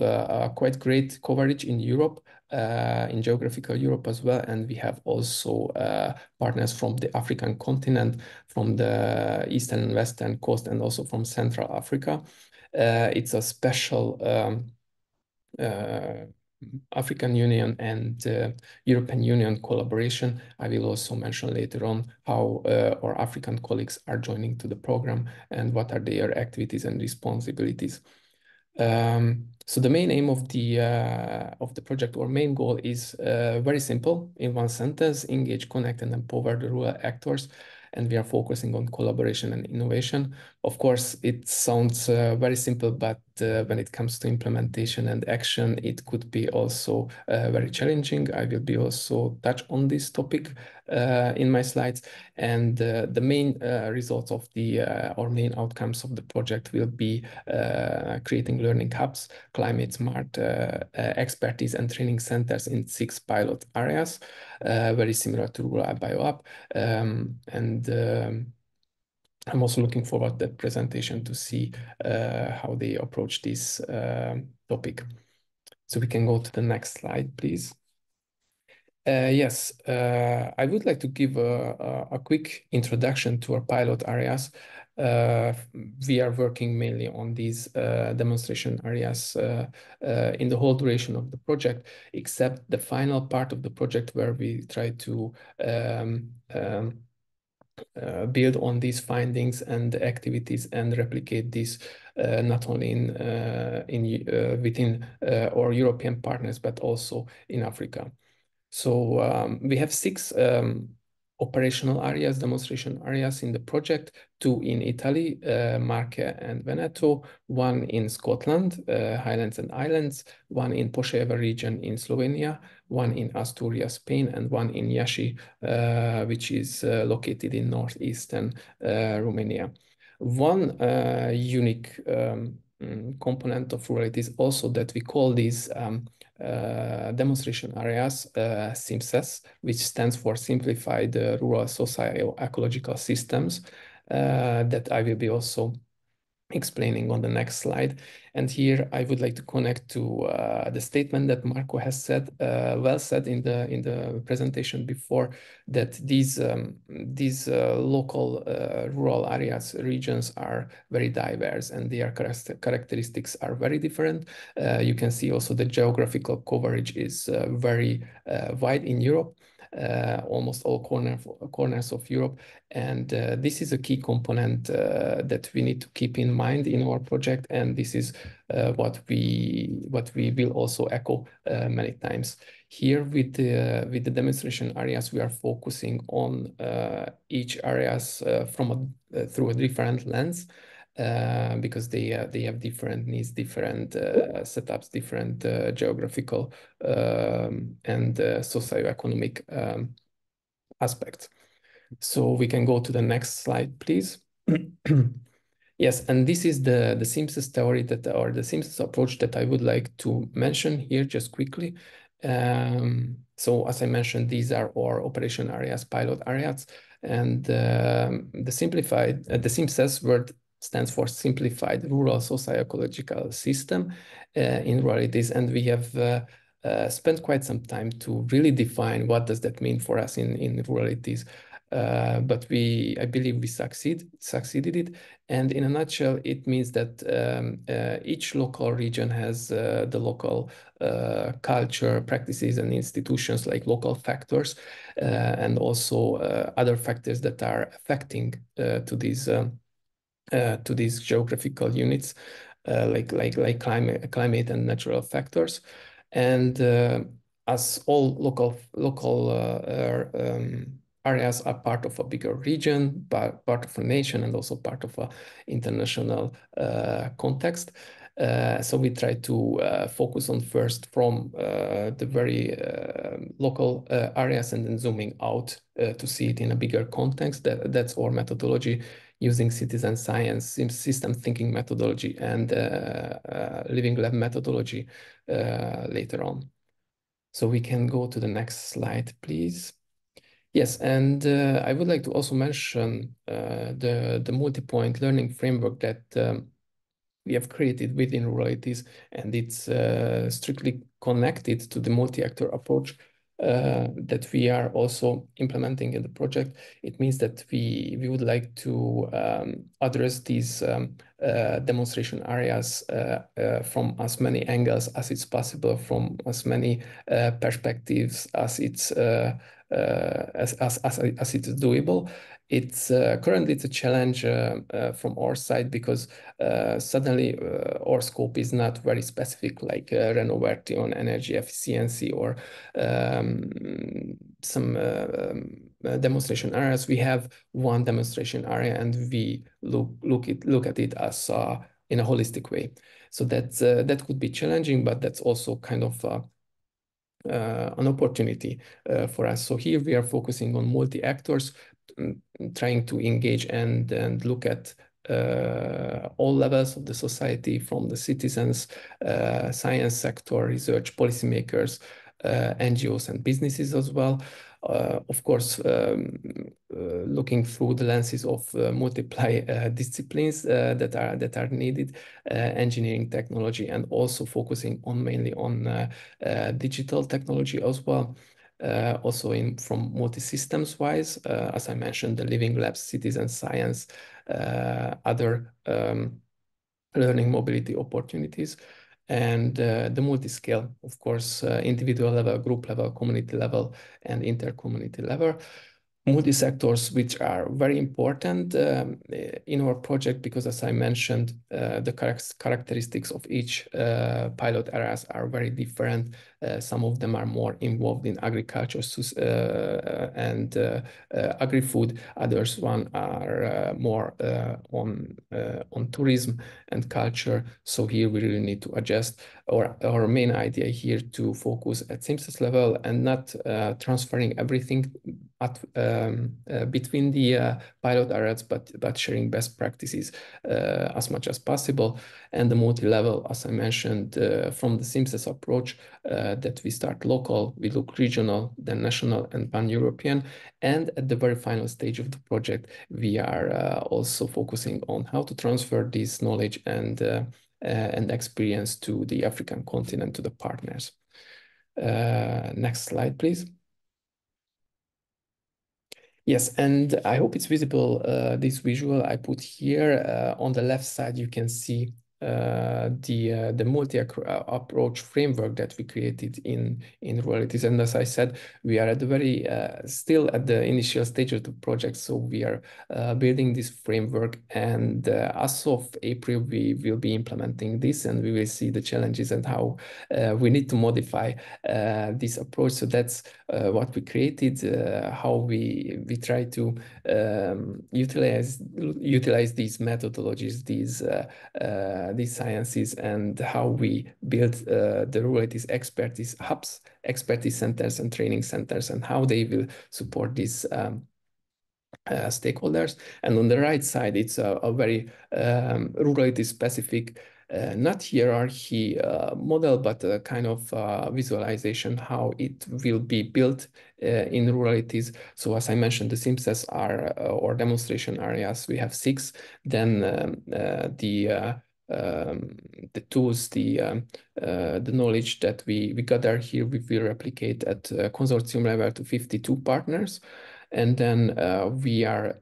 quite great coverage in Europe, in geographical Europe as well, and we have also partners from the African continent, from the eastern and western coast, and also from Central Africa. It's a special African Union and European Union collaboration. I will also mention later on how our African colleagues are joining to the program and what are their activities and responsibilities. So the main aim of the project, or main goal, is very simple. In one sentence: engage, connect, and empower the rural actors. And we are focusing on collaboration and innovation. Of course, it sounds very simple, but when it comes to implementation and action, it could be also very challenging. I will be also touch on this topic in my slides. And the main results of or main outcomes of the project will be creating learning hubs, climate smart expertise and training centers in 6 pilot areas, very similar to Rural BioUp. I'm also looking forward to that presentation to see how they approach this topic. So we can go to the next slide, please. Yes, I would like to give a quick introduction to our pilot areas. We are working mainly on these demonstration areas in the whole duration of the project, except the final part of the project where we try to build on these findings and activities and replicate this not only within our European partners, but also in Africa. So we have 6 operational areas, demonstration areas in the project: 2 in Italy, Marche and Veneto, 1 in Scotland, Highlands and Islands, 1 in Poșeva region in Slovenia, 1 in Asturias, Spain, and 1 in Iași, which is located in northeastern Romania. One unique component of RURALITIES also that we call these demonstration areas SIMSES, which stands for Simplified Rural Socio-Ecological Systems, that I will be also explaining on the next slide. And here I would like to connect to the statement that Marco has said, well said in the presentation before, that these local rural areas, regions are very diverse, and their characteristics are very different. You can see also the geographical coverage is very wide in Europe. Almost all corners of Europe, and this is a key component that we need to keep in mind in our project, and this is what we will also echo many times. Here with the demonstration areas, we are focusing on each areas through a different lens. Because they have different needs, different setups, different geographical and socioeconomic aspects. So we can go to the next slide, please. Yes, and this is the SIMSES theory or the SIMSES approach that I would like to mention here just quickly. So as I mentioned, these are our operation areas, pilot areas, and the SIMSES word stands for Simplified Rural Socio-Ecological System in RURALITIES, and we have spent quite some time to really define what does that mean for us in RURALITIES. But I believe we succeeded it. And in a nutshell, it means that each local region has the local culture, practices, and institutions, like local factors, and also other factors that are affecting to these geographical units, like climate and natural factors. And as all local areas are part of a bigger region, part of a nation, and also part of an international context. So we try to focus on first from the very local areas, and then zooming out to see it in a bigger context. That's our methodology, using citizen science, system thinking methodology, and living lab methodology later on. So we can go to the next slide, please. Yes, and I would like to also mention the multi-point learning framework that we have created within Ruralities, and it's strictly connected to the multi-actor approach that we are also implementing in the project. It means that we would like to address these demonstration areas from as many angles as it's possible, from as many perspectives as it's doable. It's currently it's a challenge from our side, because suddenly our scope is not very specific, like RENOVERTY on energy efficiency, or some demonstration areas. We have one demonstration area, and we look at it as in a holistic way. So that could be challenging, but that's also kind of an opportunity for us. So here we are focusing on multi-actors, trying to engage and look at all levels of the society, from the citizens, science sector, research, policymakers, NGOs, and businesses as well. Of course, looking through the lenses of multiply disciplines that are needed, engineering, technology, and also focusing mainly on digital technology as well. Also from multi-systems wise, as I mentioned, the living labs, citizen science, other learning mobility opportunities, and the multi-scale, of course, individual level, group level, community level, and inter-community level. Multi-sectors, which are very important in our project, because, as I mentioned, the characteristics of each pilot areas are very different. Some of them are more involved in agriculture and agri-food. Others are more on tourism and culture. So here we really need to adjust our main idea here to focus at SIMSES level, and not transferring everything between the pilot areas, but sharing best practices as much as possible. And the multi-level, as I mentioned, from the SIMSES approach, that we start local, we look regional, then national, and pan-European. And at the very final stage of the project, we are also focusing on how to transfer this knowledge and experience to the African continent, to the partners. Next slide, please. Yes, and I hope it's visible, this visual I put here. On the left side, you can see the multi-approach framework that we created in Ruralities. And as I said, we are at the very still at the initial stage of the project, so we are building this framework, and as of April we will be implementing this, and we will see the challenges and how we need to modify this approach. So that's what we created, how we try to utilize these methodologies, these sciences, and how we build the Ruralities expertise hubs, expertise centers, and training centers, and how they will support these stakeholders. And on the right side, it's a very Ruralities specific, not hierarchy model, but a kind of visualization how it will be built in Ruralities. So as I mentioned, the SIMSES are or demonstration areas. We have 6. Then the tools, the knowledge that we gather here, we will replicate at consortium level to 52 partners. and then we are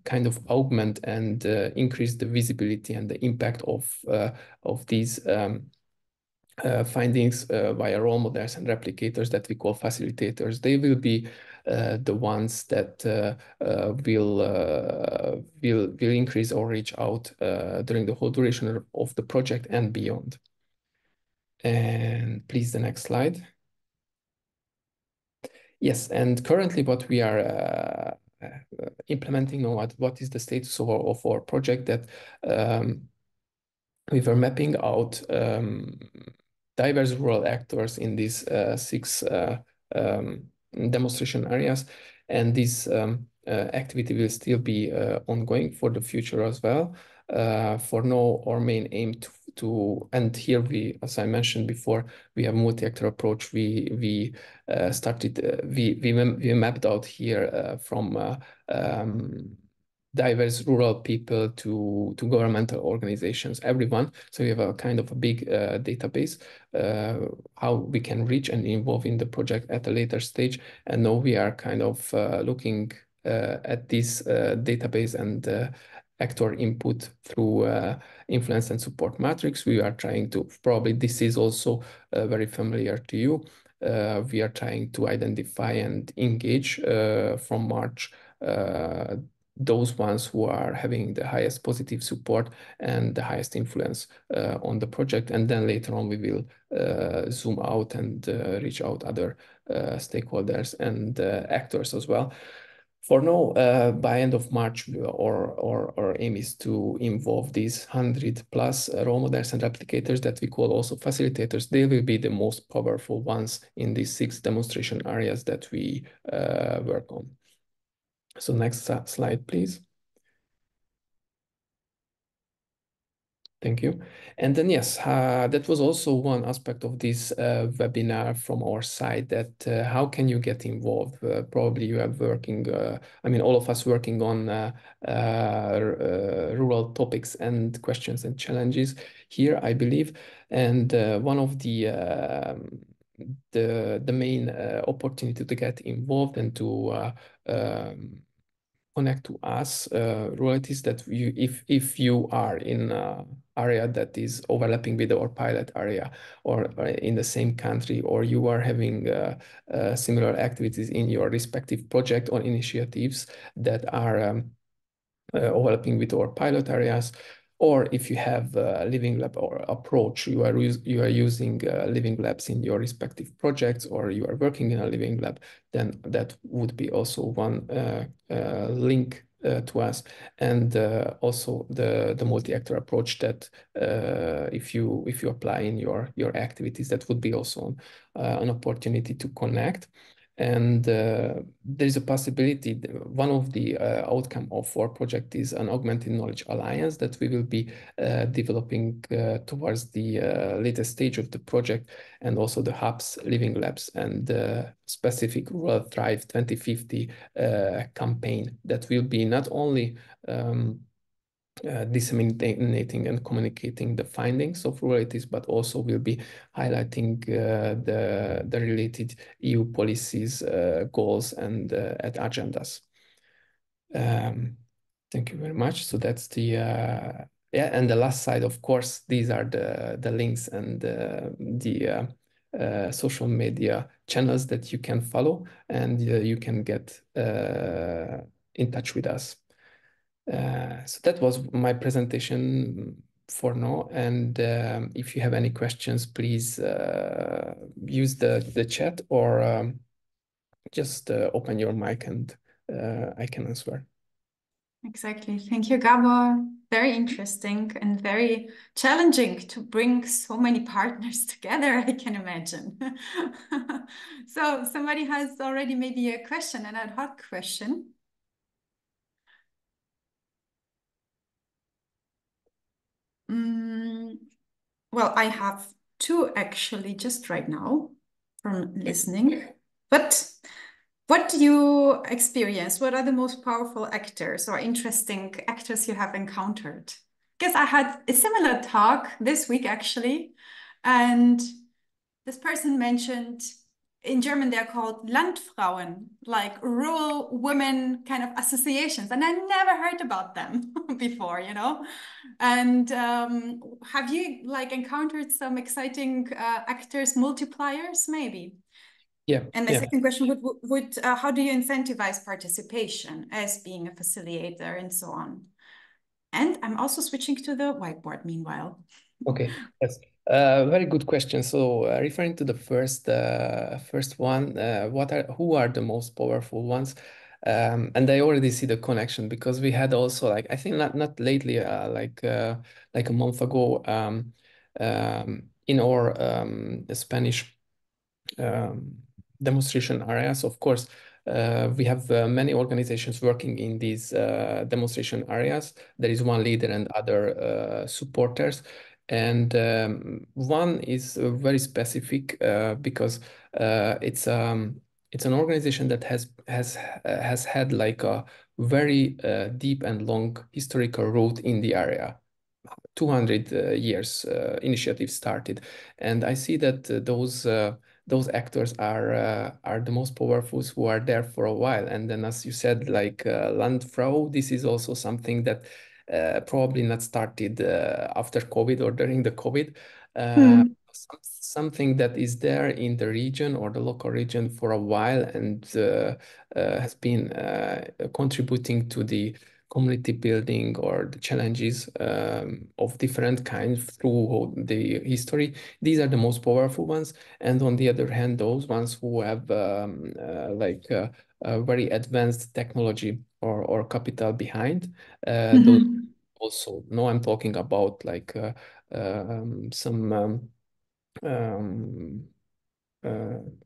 kind of augment and increase the visibility and the impact of these findings via role models and replicators that we call facilitators. They will be the ones that will increase or reach out during the whole duration of the project and beyond. And please, the next slide. Yes, and currently what we are implementing now, what is the status of our project, that we were mapping out diverse rural actors in these 6 demonstration areas, and this activity will still be ongoing for the future as well. For now, our main aim and here we, as I mentioned before, we have multi-actor approach. We mapped out here from diverse rural people to governmental organizations, everyone. So we have a kind of a big database, how we can reach and involve in the project at a later stage. And now we are kind of looking at this database and actor input through influence and support matrix. We are trying to, probably this is also very familiar to you. We are trying to identify and engage from March those ones who are having the highest positive support and the highest influence on the project. And then later on, we will zoom out and reach out other stakeholders and actors as well. For now, by end of March, our aim is to involve these 100+ role models and replicators that we call also facilitators. They will be the most powerful ones in these 6 demonstration areas that we work on. So next slide, please. Thank you. And then, yes, that was also one aspect of this webinar from our side, that how can you get involved? Probably you are working, I mean, all of us working on rural topics and questions and challenges here, I believe. And one of the main opportunity to get involved and to connect to us, RURALITIES, that if you are in an area that is overlapping with our pilot area, or in the same country, or you are having similar activities in your respective project or initiatives that are overlapping with our pilot areas, or if you have a living lab or approach, you are using living labs in your respective projects, or you are working in a living lab, then that would be also one link to us. And also the multi-actor approach, that if you apply in your activities, that would be also an opportunity to connect. And there's a possibility, one of the outcome of our project is an augmented knowledge alliance that we will be developing towards the latest stage of the project, and also the hubs, living labs, and specific Rural Thrive 2050 campaign that will be not only disseminating and communicating the findings of RURALITIES, but also will be highlighting the related EU policies, goals, and agendas. Thank you very much. So that's the yeah, and the last slide, of course, these are the links and the social media channels that you can follow, and you can get in touch with us. So that was my presentation for now. And if you have any questions, please use the chat, or just open your mic and I can answer. Exactly. Thank you, Gabor. Very interesting and very challenging to bring so many partners together, I can imagine. So somebody has already maybe a question, an ad hoc question. Well, I have 2 actually just right now from listening. But what do you experience? What are the most powerful actors or interesting actors you have encountered? Because I had a similar talk this week actually, and this person mentioned in German, they're called Landfrauen, like rural women kind of associations. And I never heard about them before, you know? And have you like encountered some exciting actors, multipliers, maybe? Yeah. And my Yeah. second question would how do you incentivize participation as being a facilitator and so on? And I'm also switching to the whiteboard meanwhile. Okay, yes. Very good question. So referring to the first one, who are the most powerful ones? And I already see the connection because we had also like I think not lately, like a month ago, in our Spanish demonstration areas. Of course, we have many organizations working in these demonstration areas. There is one leader and other supporters. And one is very specific because it's an organization that has had like a very deep and long historical root in the area. 200 years initiative started, and I see that those actors are the most powerful who are there for a while. And then, as you said, like Landfrau, this is also something that probably not started after COVID or during the COVID. Something that is there in the region or the local region for a while and has been contributing to the community building or the challenges of different kinds through the history. These are the most powerful ones. And on the other hand, those ones who have very advanced technology or capital behind, those also. No, I'm talking about like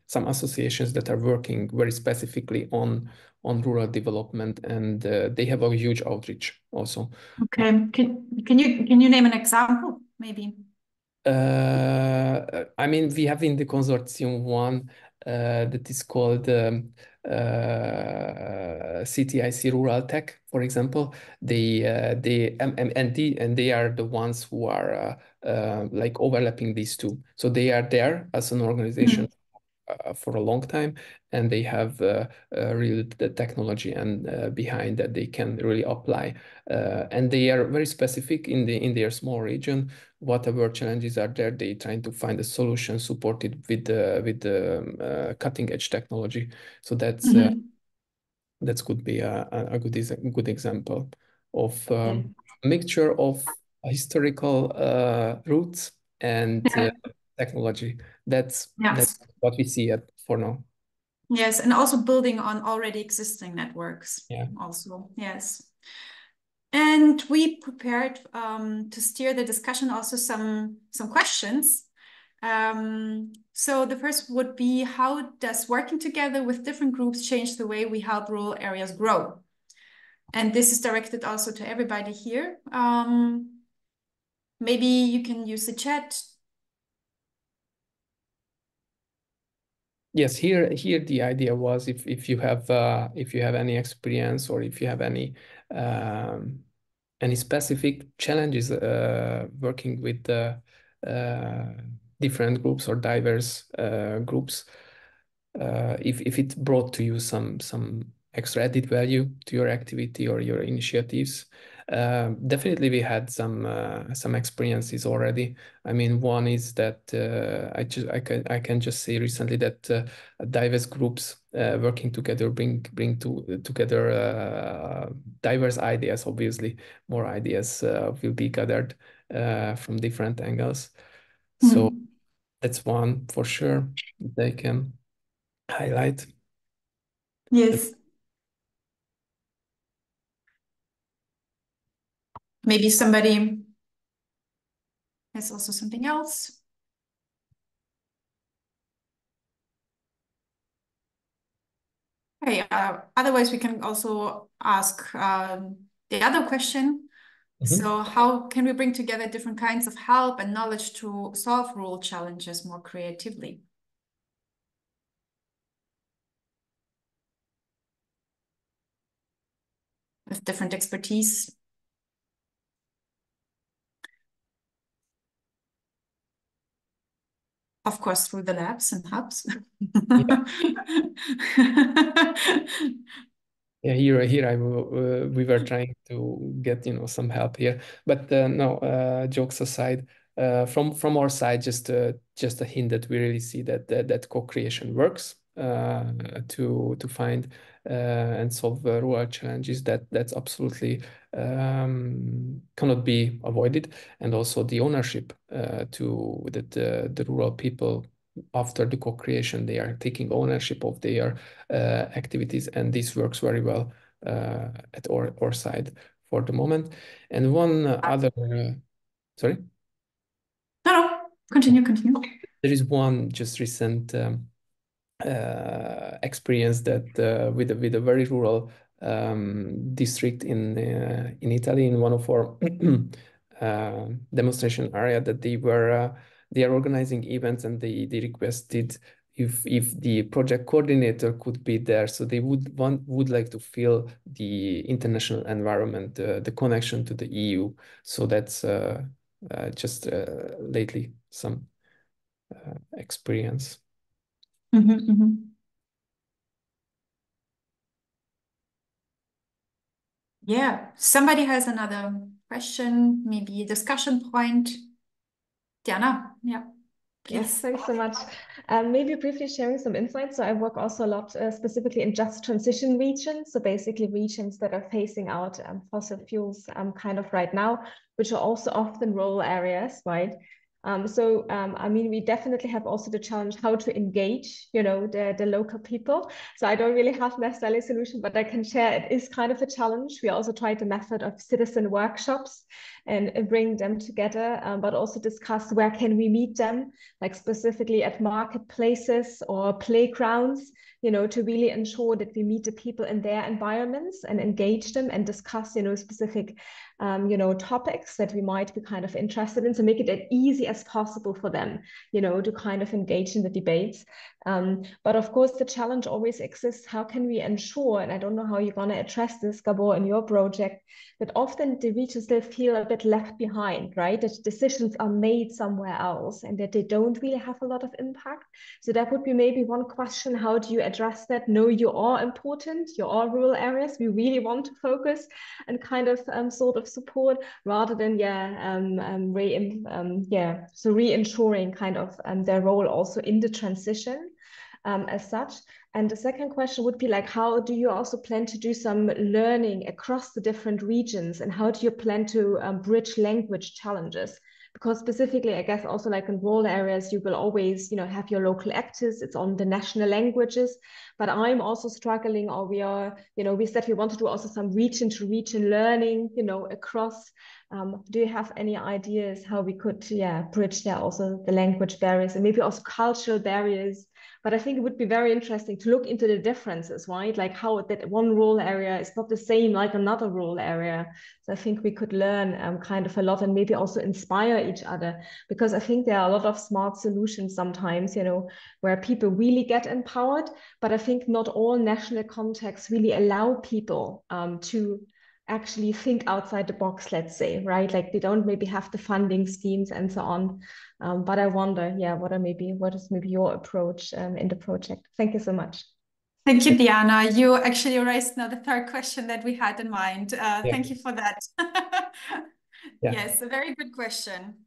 some associations that are working very specifically on rural development, and they have a huge outreach also. Okay, can you name an example, maybe? I mean, we have in the consortium one that is called CTIC Rural Tech, for example. They are the ones who are like overlapping these two. So they are there as an organization for a long time, and they have really the technology and behind that they can really apply, and they are very specific in their small region. Whatever challenges are there, they trying to find a solution supported with the cutting edge technology. So that could be a good example of mixture of historical roots and technology. That's what we see for now. Yes, and also building on already existing networks. Yeah. Also, yes. And we prepared to steer the discussion also some questions. So the first would be, how does working together with different groups change the way we help rural areas grow? And this is directed also to everybody here. Maybe you can use the chat. Yes, here the idea was if you have any experience or if you have any specific challenges working with different groups or diverse groups, if it brought to you some extra added value to your activity or your initiatives. Definitely we had some experiences already. I mean, one is that I can just say recently that diverse groups working together bring together diverse ideas. Obviously, more ideas will be gathered from different angles. So that's one for sure they can highlight. Yes. Maybe somebody has also something else. Okay, otherwise we can also ask the other question. So how can we bring together different kinds of help and knowledge to solve rural challenges more creatively? With different expertise. of course, through the labs and hubs. Yeah, here we were trying to get some help here, but no. Jokes aside, from our side, just a hint that we really see that co-creation works to find and solve rural challenges. That's absolutely cannot be avoided, and also the ownership to that the rural people, after the co-creation, they are taking ownership of their activities, and this works very well at our side for the moment. And one other, sorry? No, continue. There is one just recent experience that with a very rural district in Italy, in one of our demonstration area, that they are organizing events, and they requested if the project coordinator could be there, so they would like to feel the international environment, the connection to the EU. So that's just lately some experience. Yeah, somebody has another question, maybe a discussion point. Diana, yeah. Yes, thanks so much. Maybe briefly sharing some insights. So I work also a lot specifically in just transition regions. So basically regions that are phasing out fossil fuels kind of right now, which are also often rural areas, right? I mean, we definitely have also the challenge how to engage, the local people. So I don't really have necessarily a solution, but I can share it is kind of a challenge. We also tried the method of citizen workshops and bring them together, but also discuss where can we meet them, like specifically at marketplaces or playgrounds, to really ensure that we meet the people in their environments and engage them and discuss, specific, topics that we might be kind of interested in. So make it as easy as possible for them, to kind of engage in the debates. But of course, the challenge always exists. How can we ensure, and I don't know how you're going to address this, Gabor, in your project, that often the regions still feel a bit left behind, right? That decisions are made somewhere else and that they don't really have a lot of impact. So that would be maybe one question. How do you address that? No, you are important. You are rural areas. We really want to focus and kind of sort of support, rather than re-ensuring kind of their role also in the transition as such. And the second question would be like, how do you also plan to do some learning across the different regions, and how do you plan to bridge language challenges? Because specifically, I guess also like in rural areas, you will always, have your local actors, it's on the national languages, but I'm also struggling, or we are, we said we want to do also some region to region learning, across. Do you have any ideas how we could, bridge there also the language barriers and maybe also cultural barriers? But I think it would be very interesting to look into the differences, right? Like how that one rural area is not the same like another rural area. So I think we could learn kind of a lot and maybe also inspire each other, because I think there are a lot of smart solutions sometimes, where people really get empowered, but I think not all national contexts really allow people to actually think outside the box, let's say, right? Like they don't maybe have the funding schemes and so on. But I wonder, what is maybe your approach in the project? Thank you so much. Thank you, Diana. You actually raised now the third question that we had in mind. Thank you for that. Yes, a very good question.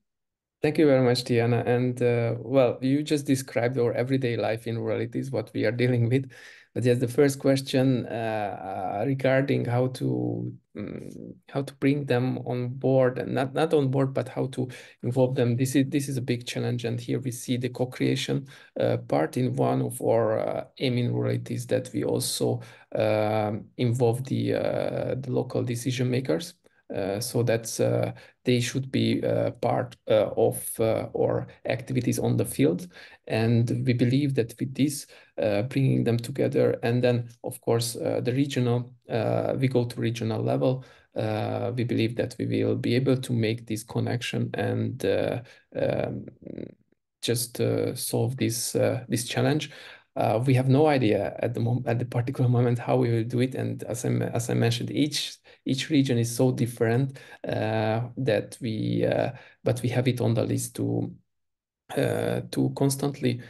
Thank you very much, Diana. And well, you just described our everyday life in ruralities, what we are dealing with. But yes, the first question regarding how to bring them on board, and not on board, but how to involve them. This is a big challenge, and here we see the co-creation part in one of our aim in ruralities, that we also involve the local decision makers. So that's they should be part of our activities on the field, and we believe that with this, bringing them together, and then of course the regional, we go to regional level. We believe that we will be able to make this connection and just solve this challenge. We have no idea at the particular moment how we will do it, and as I mentioned, each region is so different that but we have it on the list to to constantly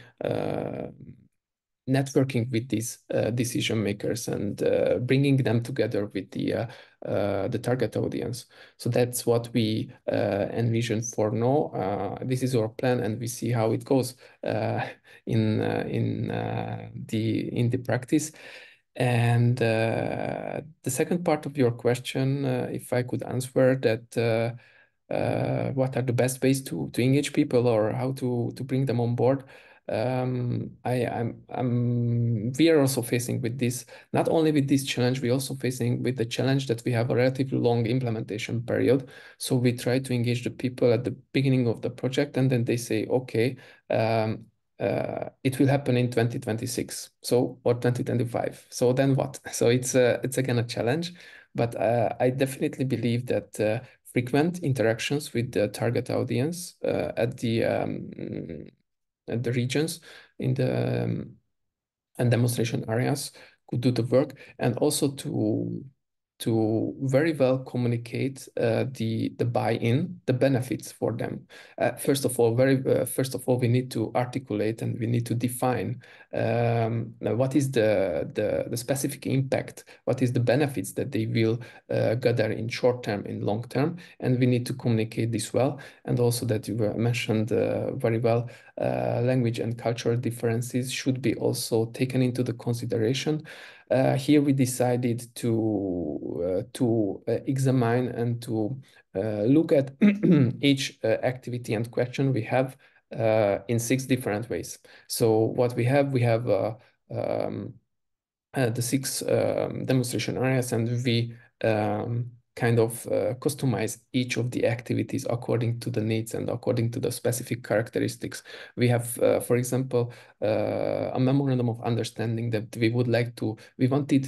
networking with these decision makers and bringing them together with the target audience. So that's what we envision for now. This is our plan, and we see how it goes in the practice. And the second part of your question, if I could answer that. What are the best ways to engage people, or how to bring them on board? We are also facing with this, not only with this challenge, we're also facing with the challenge that we have a relatively long implementation period. So we try to engage the people at the beginning of the project, and then they say, okay, it will happen in 2026, so, or 2025. So then what? So it's again a challenge, but I definitely believe that frequent interactions with the target audience at the regions in the and demonstration areas could do the work, and also to very well communicate the buy-in, the benefits for them. First of all, we need to articulate and we need to define what is the specific impact, what is the benefits that they will gather in short term, in long term, and we need to communicate this well. And also that you mentioned very well, language and cultural differences should be also taken into the consideration. Here we decided to examine and to look at each activity and question we have in 6 different ways. So what we have the 6 demonstration areas, and we kind of customize each of the activities according to the needs and according to the specific characteristics. We have, for example, a memorandum of understanding that we wanted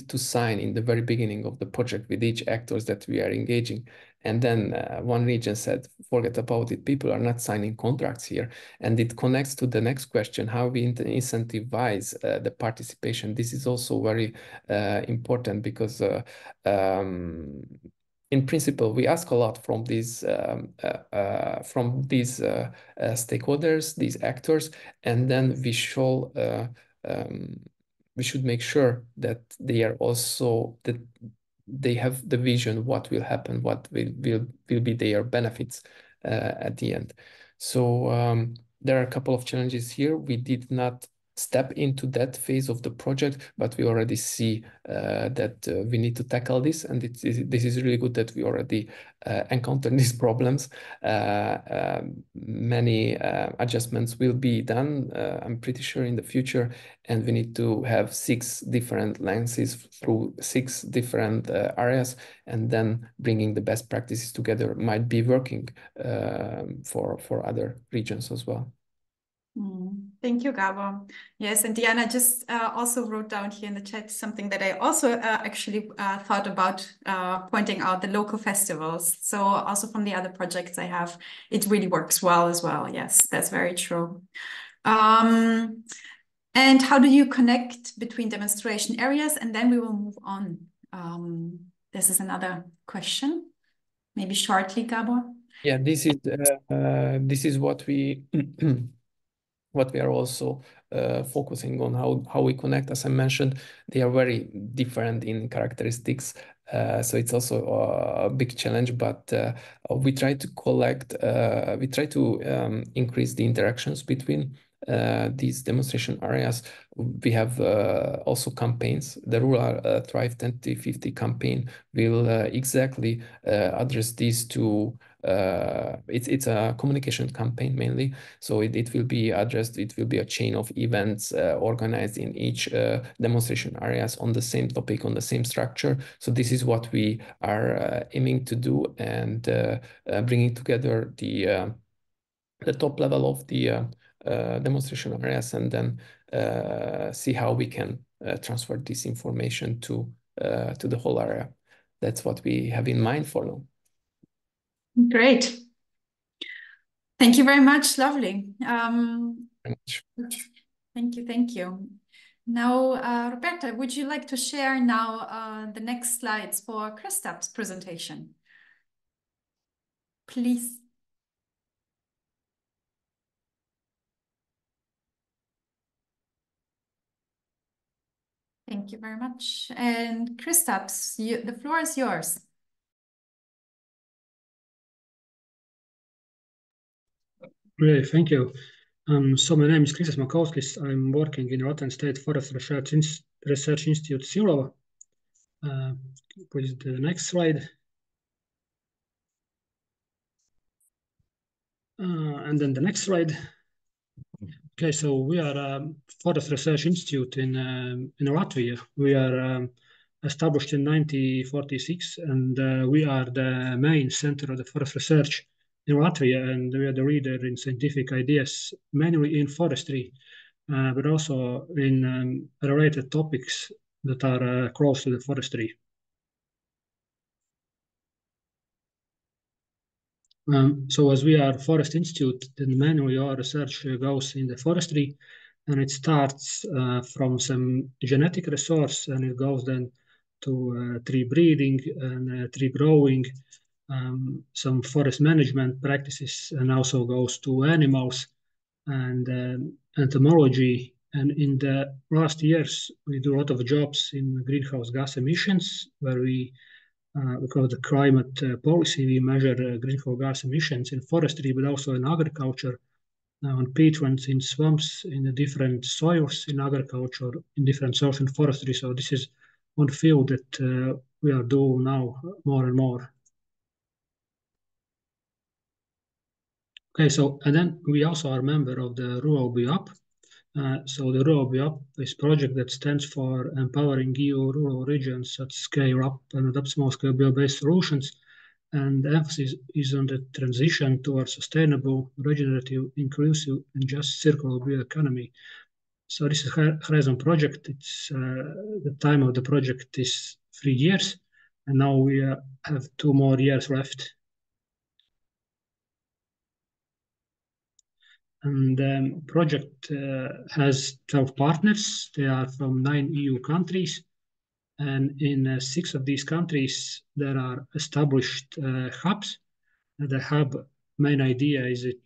to sign in the very beginning of the project with each actors that we are engaging. And then one region said, forget about it, people are not signing contracts here. And it connects to the next question, how we incentivize the participation. This is also very important, because in principle, we ask a lot from these stakeholders, these actors, and then we should make sure that they are also that they have the vision what will happen, what will be their benefits at the end. So there are a couple of challenges here. We did not step into that phase of the project, but we already see that we need to tackle this, and this is really good that we already encountered these problems. Many adjustments will be done, I'm pretty sure, in the future, and we need to have 6 different lenses through 6 different areas, and then bringing the best practices together might be working for other regions as well. Thank you, Gabor. Yes, and Diana just also wrote down here in the chat something that I also actually thought about pointing out, the local festivals. So also from the other projects I have, it really works well as well. Yes, that's very true. And how do you connect between demonstration areas? And then we will move on. This is another question, maybe shortly, Gabor. Yeah, this is what we are also focusing on, how we connect. As I mentioned, they are very different in characteristics, so it's also a big challenge, but we try to increase the interactions between these demonstration areas. We have also campaigns. The Rural Thrive 2050 campaign will exactly address these two. It's a communication campaign mainly, so it will be addressed. It will be a chain of events organized in each demonstration areas on the same topic, on the same structure. So this is what we are aiming to do, and bringing together the top level of the demonstration areas, and then see how we can transfer this information to the whole area. That's what we have in mind for now. Great. Thank you very much. Lovely. Thank you. Now, Roberta, would you like to share now the next slides for Christop's presentation? Please. Thank you very much. And Kristaps, the floor is yours. Great, thank you. So my name is Kristaps Makauskis. I'm working in Rotterdam State Forest Research Institute, Silova. Please the next slide. And then the next slide. Okay, so we are a Forest Research Institute in Latvia. We are established in 1946, and we are the main center of the forest research in Latvia, and we are the leader in scientific ideas, mainly in forestry, but also in related topics that are close to the forestry. So as we are a forest institute, then mainly our research goes in the forestry, and it starts from some genetic resource, and it goes then to tree breeding and tree growing, some forest management practices, and also goes to animals and entomology. And in the last years, we do a lot of jobs in greenhouse gas emissions, where we call it the climate policy. We measure greenhouse gas emissions in forestry, but also in agriculture, on peatlands, in swamps, in the different soils in agriculture, in different soils in forestry. So this is one field that we are doing now more and more. Okay, so and then we also are a member of the Rural BIOP. So the Rural BIOP is a project that stands for empowering EU rural regions that scale up and adopt small-scale bio-based solutions. And the emphasis is on the transition towards sustainable, regenerative, inclusive, and just circular bioeconomy. So this is a Horizon project. It's the time of the project is 3 years, and now we have 2 more years left. And the project has 12 partners. They are from 9 EU countries. And in 6 of these countries, there are established hubs. The hub main idea is it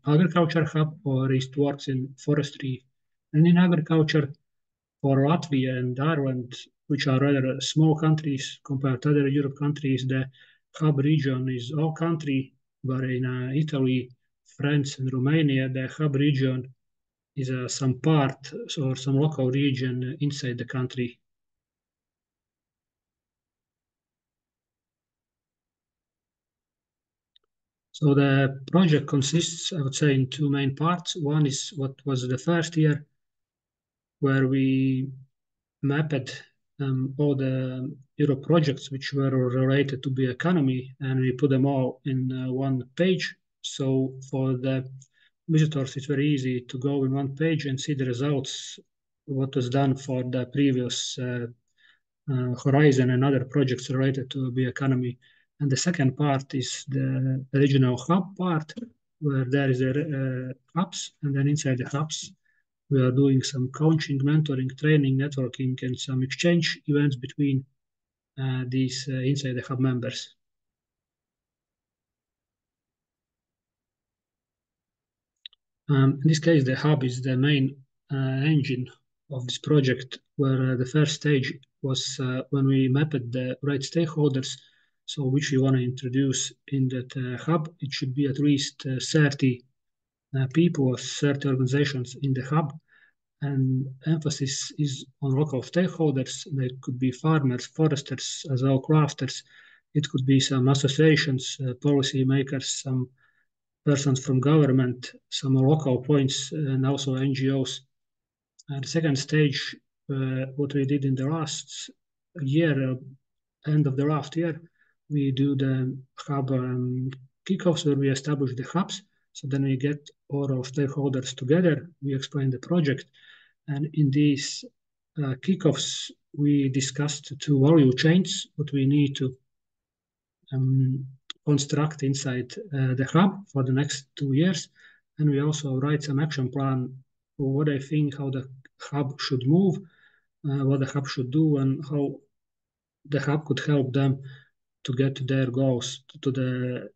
agriculture hub, or it works in forestry and in agriculture. For Latvia and Ireland, which are rather small countries compared to other Europe countries, the hub region is all country, but in Italy, France, and Romania, the hub region is some part or some local region inside the country. So the project consists, I would say, in 2 main parts. One is what was the first year, where we mapped all the Europe projects which were related to bioeconomy, and we put them all in one page. So for the visitors, it's very easy to go in one page and see the results, what was done for the previous Horizon and other projects related to bioeconomy. And the second part is the regional hub part, where there is hubs, and then inside the hubs, we are doing some coaching, mentoring, training, networking, and some exchange events between these inside the hub members. In this case, the hub is the main engine of this project, where the first stage was when we mapped the right stakeholders, so which we want to introduce in that hub. It should be at least 30 people or 30 organizations in the hub. And emphasis is on local stakeholders. They could be farmers, foresters, as well crafters. It could be some associations, policy makers, some persons from government, some local points, and also NGOs. The second stage, what we did in the last year, end of the last year, we do the hub kickoffs, where we establish the hubs. So then we get all our stakeholders together, we explain the project, and in these kickoffs, we discussed 2 value chains, what we need to construct inside the hub for the next 2 years. And we also write some action plan for what I think, how the hub should move, what the hub should do, and how the hub could help them to get to their goals, to the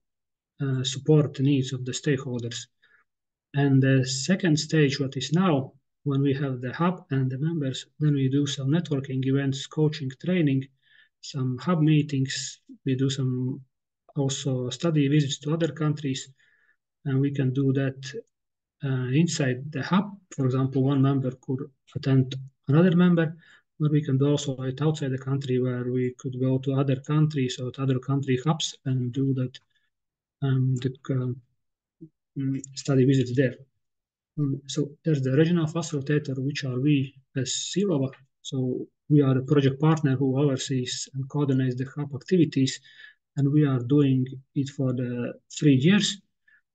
support needs of the stakeholders. And the second stage, what is now, when we have the hub and the members, then we do some networking events, coaching, training, some hub meetings. We do some also study visits to other countries, and we can do that inside the hub. For example, one member could attend another member, but we can do also it outside the country, where we could go to other countries or to other country hubs and do that study visits there. So there's the regional facilitator, which are we as C-level. So we are a project partner who oversees and coordinates the hub activities, and we are doing it for the 3 years.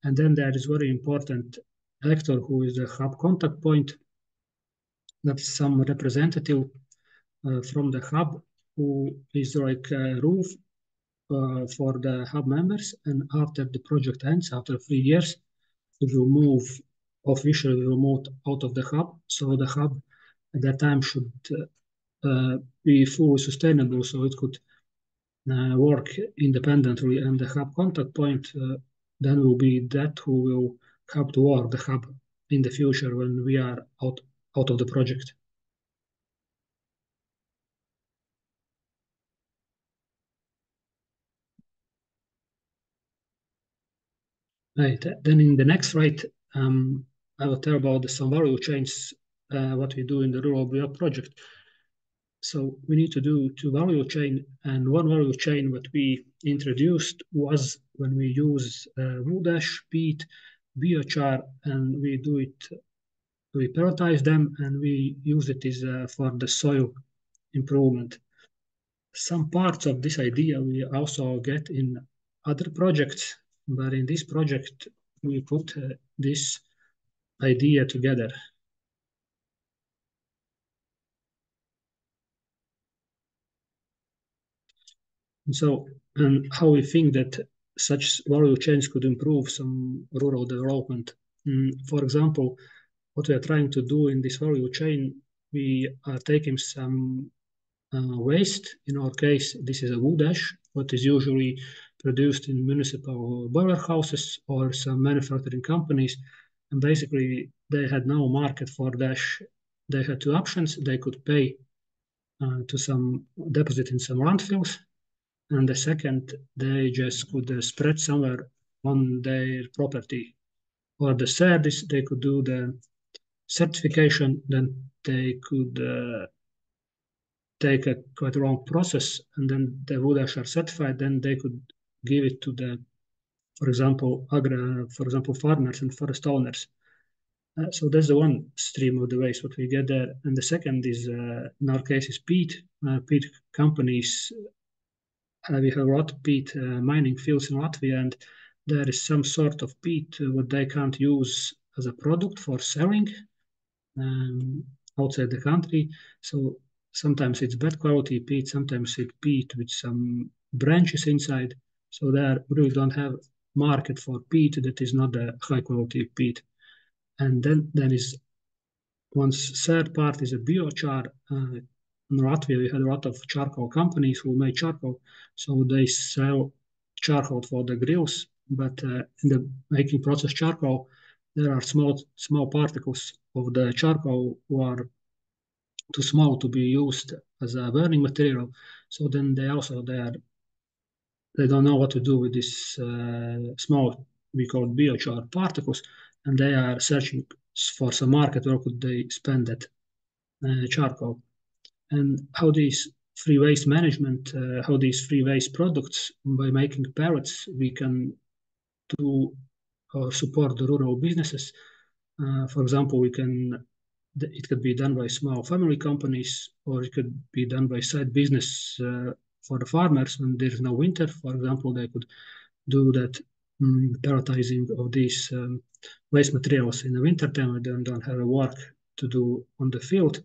And then there is very important actor who is the hub contact point. That's some representative from the hub who is like a roof for the hub members. And after the project ends, after 3 years, it will move officially remote out of the hub. So the hub at that time should be fully sustainable, so it could work independently. And the hub contact point then will be that who will help to work the hub in the future when we are out of the project. Right. Then in the next slide, I will tell about some value chains, what we do in the Rural Bio project. So we need to do 2 value chain, and one value chain what we introduced was when we use wood ash, peat, biochar, and we do it, we prioritize them, and we use it as for the soil improvement. Some parts of this idea we also get in other projects, but in this project we put this idea together. So, and how we think that such value chains could improve some rural development. For example, what we are trying to do in this value chain, we are taking some waste. In our case, this is a wood ash, what is usually produced in municipal boiler houses or some manufacturing companies. And basically, they had no market for the ash. They had 2 options. They could pay to some deposit in some landfills, and the second, they just could spread somewhere on their property. Or the third is they could do the certification, then they could take a quite a long process, and then the wood ash are certified, then they could give it to the, for example, farmers and forest owners. So that's the one stream of the waste what we get there. And the second is, in our case, is peat. Peat companies, we have a lot of peat mining fields in Latvia, and there is some sort of peat what they can't use as a product for selling outside the country. So sometimes it's bad quality peat, sometimes it's peat with some branches inside. So there really don't have market for peat that is not a high quality peat. And then there is one third part is a biochar. In Latvia, we had a lot of charcoal companies who made charcoal, so they sell charcoal for the grills. But in the making process charcoal, there are small particles of the charcoal who are too small to be used as a burning material. So then they don't know what to do with this small, we call it biochar particles, and they are searching for some market where could they spend that charcoal. And how these free waste management, how these free waste products, by making pellets, we can do or support the rural businesses. For example, it could be done by small family companies, or it could be done by side business for the farmers when there's no winter. For example, they could do that pelletizing of these waste materials in the winter time when they don't have a work to do on the field.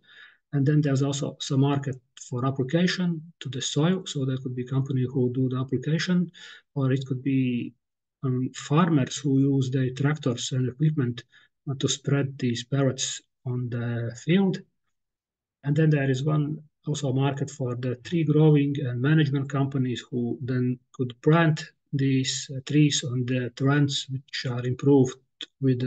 And then there's also some market for application to the soil. So there could be companies who do the application, or it could be farmers who use their tractors and equipment to spread these pellets on the field. And then there is one also market for the tree growing and management companies who then could plant these trees on the lands which are improved with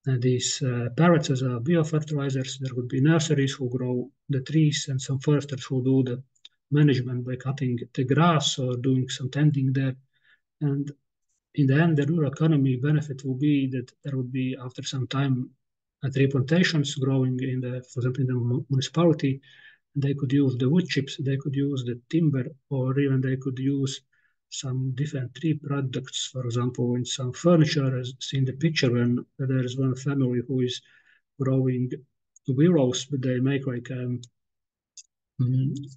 these parrots as biofertilizers. There would be nurseries who grow the trees and some foresters who do the management by cutting the grass or doing some tending there. And in the end, the rural economy benefit will be that there would be, after some time, tree plantations growing in the, for example, in the municipality. They could use the wood chips, they could use the timber, or even they could use some different tree products. For example, in some furniture, as seen in the picture, when there is one family who is growing willows, but they make like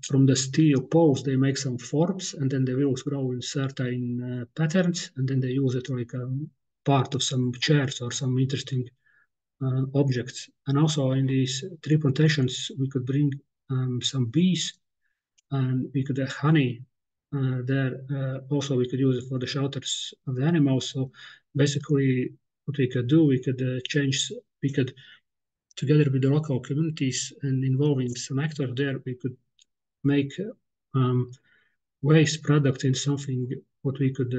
from the steel poles, they make some forms, and then the willows grow in certain patterns, and then they use it like part of some chairs or some interesting objects. And also in these tree plantations, we could bring some bees, and we could have honey there. Also, we could use it for the shelters of the animals. So basically, what we could do, we could we could, together with the local communities and involving some actors there, we could make waste product in something what we could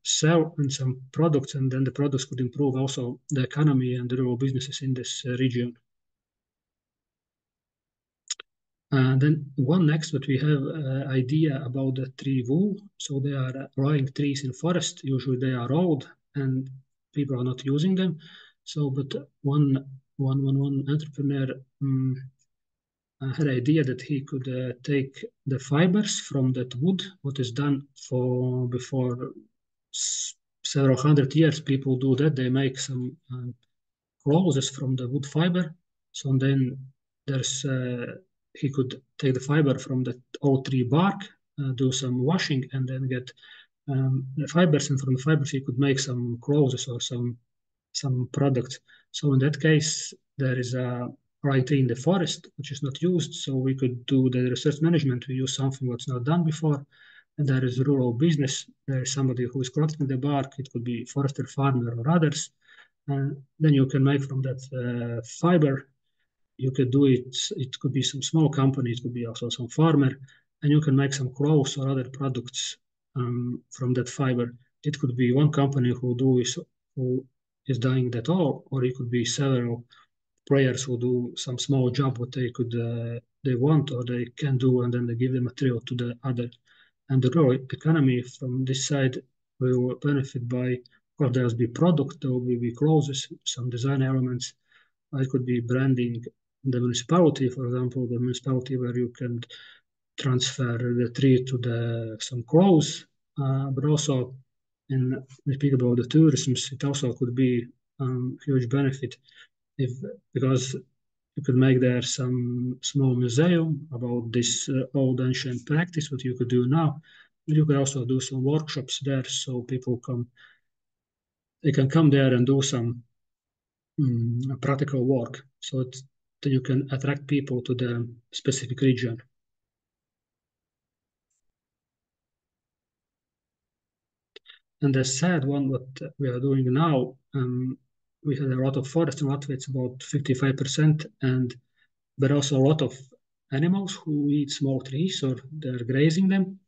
sell in some products, and then the products could improve also the economy and the rural businesses in this region. And then one next, what we have idea about the tree wool. So they are growing trees in forest. Usually they are old and people are not using them. So, but one entrepreneur had an idea that he could take the fibers from that wood, what is done for before several hundred years. People do that. They make some clothes from the wood fiber. So then there's he could take the fiber from the old tree bark, do some washing, and then get the fibers. And from the fibers, he could make some clothes or some products. So in that case, there is a right tree in the forest which is not used. So we could do the research management. We use something what's not done before. And there is rural business. There is somebody who is collecting the bark. It could be forester, farmer, or others. And then you can make from that fiber. You could do it. It could be some small company. It could be also some farmer, and you can make some clothes or other products from that fiber. It could be one company who is doing that all, or it could be several players who do some small job what they could they want or they can do, and then they give the material to the other. And the rural economy from this side will benefit by, of course, there will be product, there will be clothes, some design elements. It could be branding the municipality, for example, the municipality where you can transfer the tree to some clothes, but also in we speak about the tourism, it also could be huge benefit because you could make there some small museum about this old ancient practice, what you could do now. But you could also do some workshops there, so people they can come there and do some practical work, so that you can attract people to the specific region. And the sad one, what we are doing now, we had a lot of forest in Latvia, it's about 55%, but also a lot of animals who eat small trees or they're grazing them.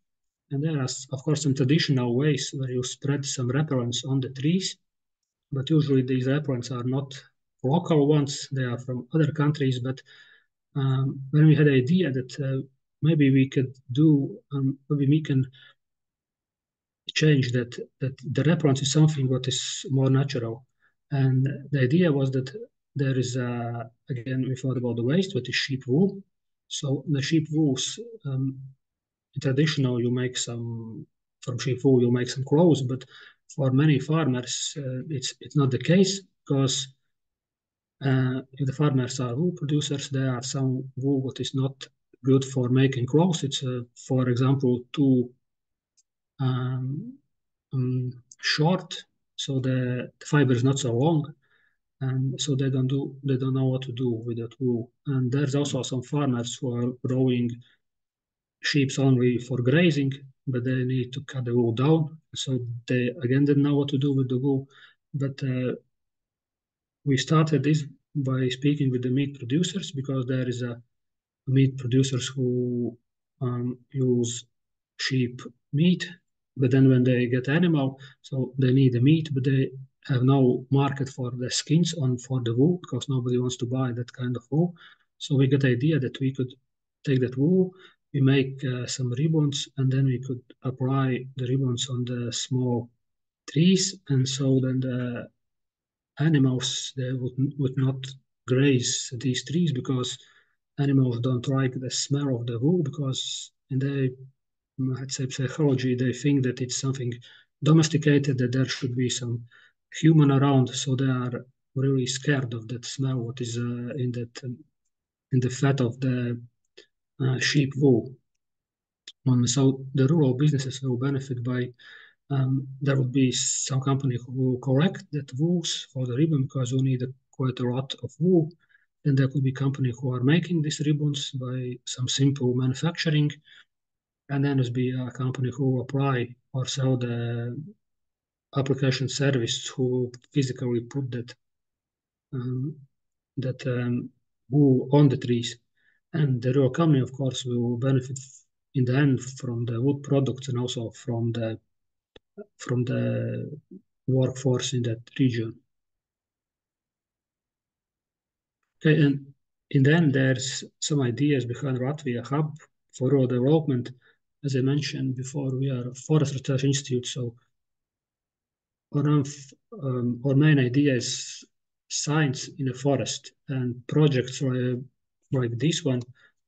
And there are, of course, some traditional ways where you spread some repellents on the trees, but usually these repellents are not local ones, they are from other countries. But when we had the idea that maybe we could do, maybe we can change that the repellent is something what is more natural. And the idea was that there is, again, we thought about the waste, what is sheep wool. So the sheep wools, traditional, you make some, from sheep wool, you make some clothes, but for many farmers, it's not the case, because if the farmers are wool producers, there are some wool what is not good for making clothes. It's, for example, too short, so the fiber is not so long, and so they don't know what to do with that wool. And there's also some farmers who are growing sheep only for grazing, but they need to cut the wool down, so they again didn't know what to do with the wool. But we started this by speaking with the meat producers, because there is a meat producers who use sheep meat, but then when they get animal, so they need the meat, but they have no market for the skins for the wool because nobody wants to buy that kind of wool. So we got the idea that we could take that wool, we make some ribbons, and then we could apply the ribbons on the small trees, and so then the animals, they would not graze these trees because animals don't like the smell of the wool, because in their, let's say, psychology, they think that it's something domesticated, that there should be some human around, so they are really scared of that smell what is in the fat of the sheep wool. So the rural businesses will benefit by there would be some company who will collect that wools for the ribbon because you need quite a lot of wool. Then there could be company who are making these ribbons by some simple manufacturing. And then there's be a company who apply or sell the application service who physically put that wool on the trees. And the rural company, of course, will benefit in the end from the wood products and also from the workforce in that region. Okay, and in the end, there's some ideas behind Latvia Hub for Rural Development. As I mentioned before, we are a Forest Research Institute, so our main idea is science in the forest, and projects like this one,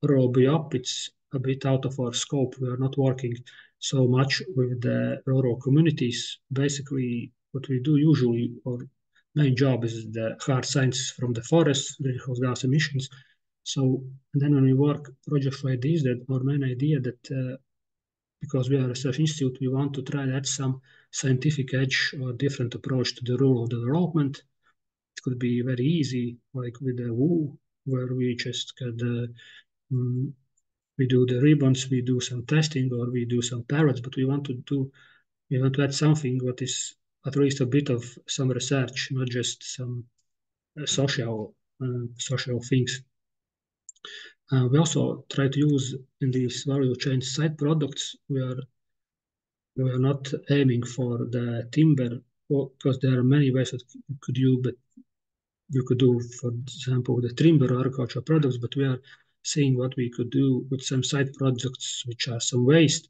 Rural Be Up, it's a bit out of our scope. We are not working so much with the rural communities. Basically, what we do usually, our main job is the hard science from the forest, greenhouse gas emissions. So then when we work projects like this, that our main idea that because we are a research institute, we want to try to add some scientific edge or different approach to the rural development. It could be very easy, like with the wool, where we just get we do the ribbons, we do some testing, or we do some parrots, but we want to add something what is at least a bit of some research, not just some social things. We also try to use in these value chain side products. We are not aiming for the timber, because there are many ways that you could use, but you could do, for example, the timber or agricultural products, but we are seeing what we could do with some side projects, which are some waste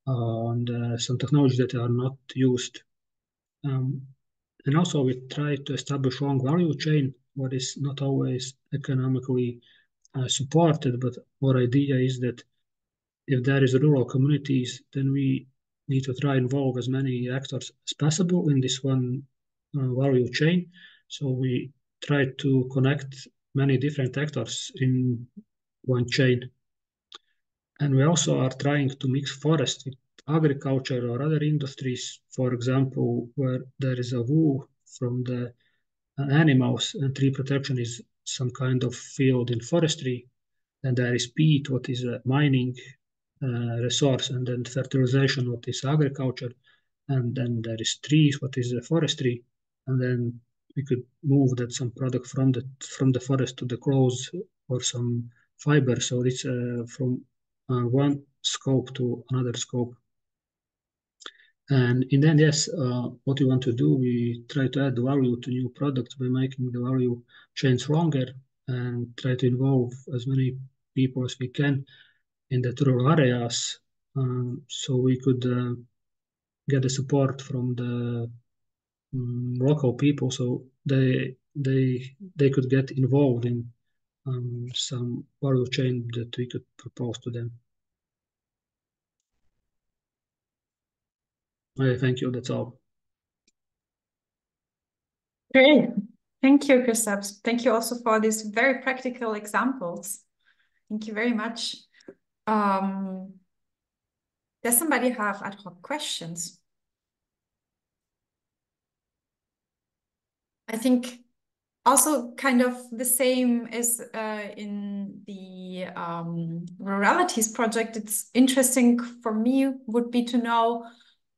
and some technologies that are not used. And also we try to establish long value chain, what is not always economically supported, but our idea is that if there is rural communities, then we need to try involve as many actors as possible in this one value chain. So we try to connect many different actors in one chain. And we also are trying to mix forest with agriculture or other industries, for example, where there is a wool from the animals and tree protection is some kind of field in forestry, and there is peat, what is a mining resource, and then fertilization, what is agriculture, and then there is trees, what is forestry, and then we could move that some product from the forest to the clothes or some fiber. So it's from one scope to another scope. And in the end, yes, what we want to do, we try to add value to new products by making the value chain stronger and try to involve as many people as we can in the rural areas, so we could get the support from the local people, so they could get involved in some value chain that we could propose to them. Okay, thank you. That's all. Great. Thank you, Kristaps. Thank you also for these very practical examples. Thank you very much. Does somebody have ad hoc questions? I think also kind of the same as in the Ruralities project. It's interesting for me would be to know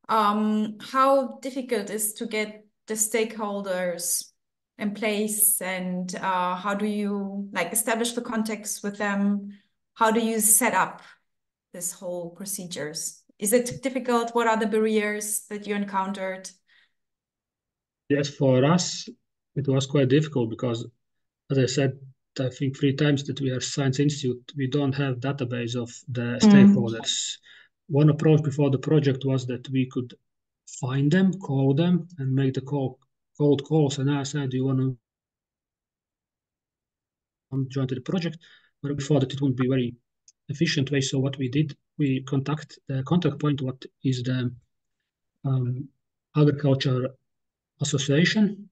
how difficult it is to get the stakeholders in place, and how do you like establish the context with them? How do you set up this whole procedures? Is it difficult? What are the barriers that you encountered? Yes, for us, it was quite difficult because, as I said, I think 3 times that we are Science Institute, we don't have database of the stakeholders. One approach before the project was that we could find them, call them, and make the cold calls and ask, do you want to join to the project? But before that, it wouldn't be very efficient way. So what we did, we contact the contact point, what is the agriculture association,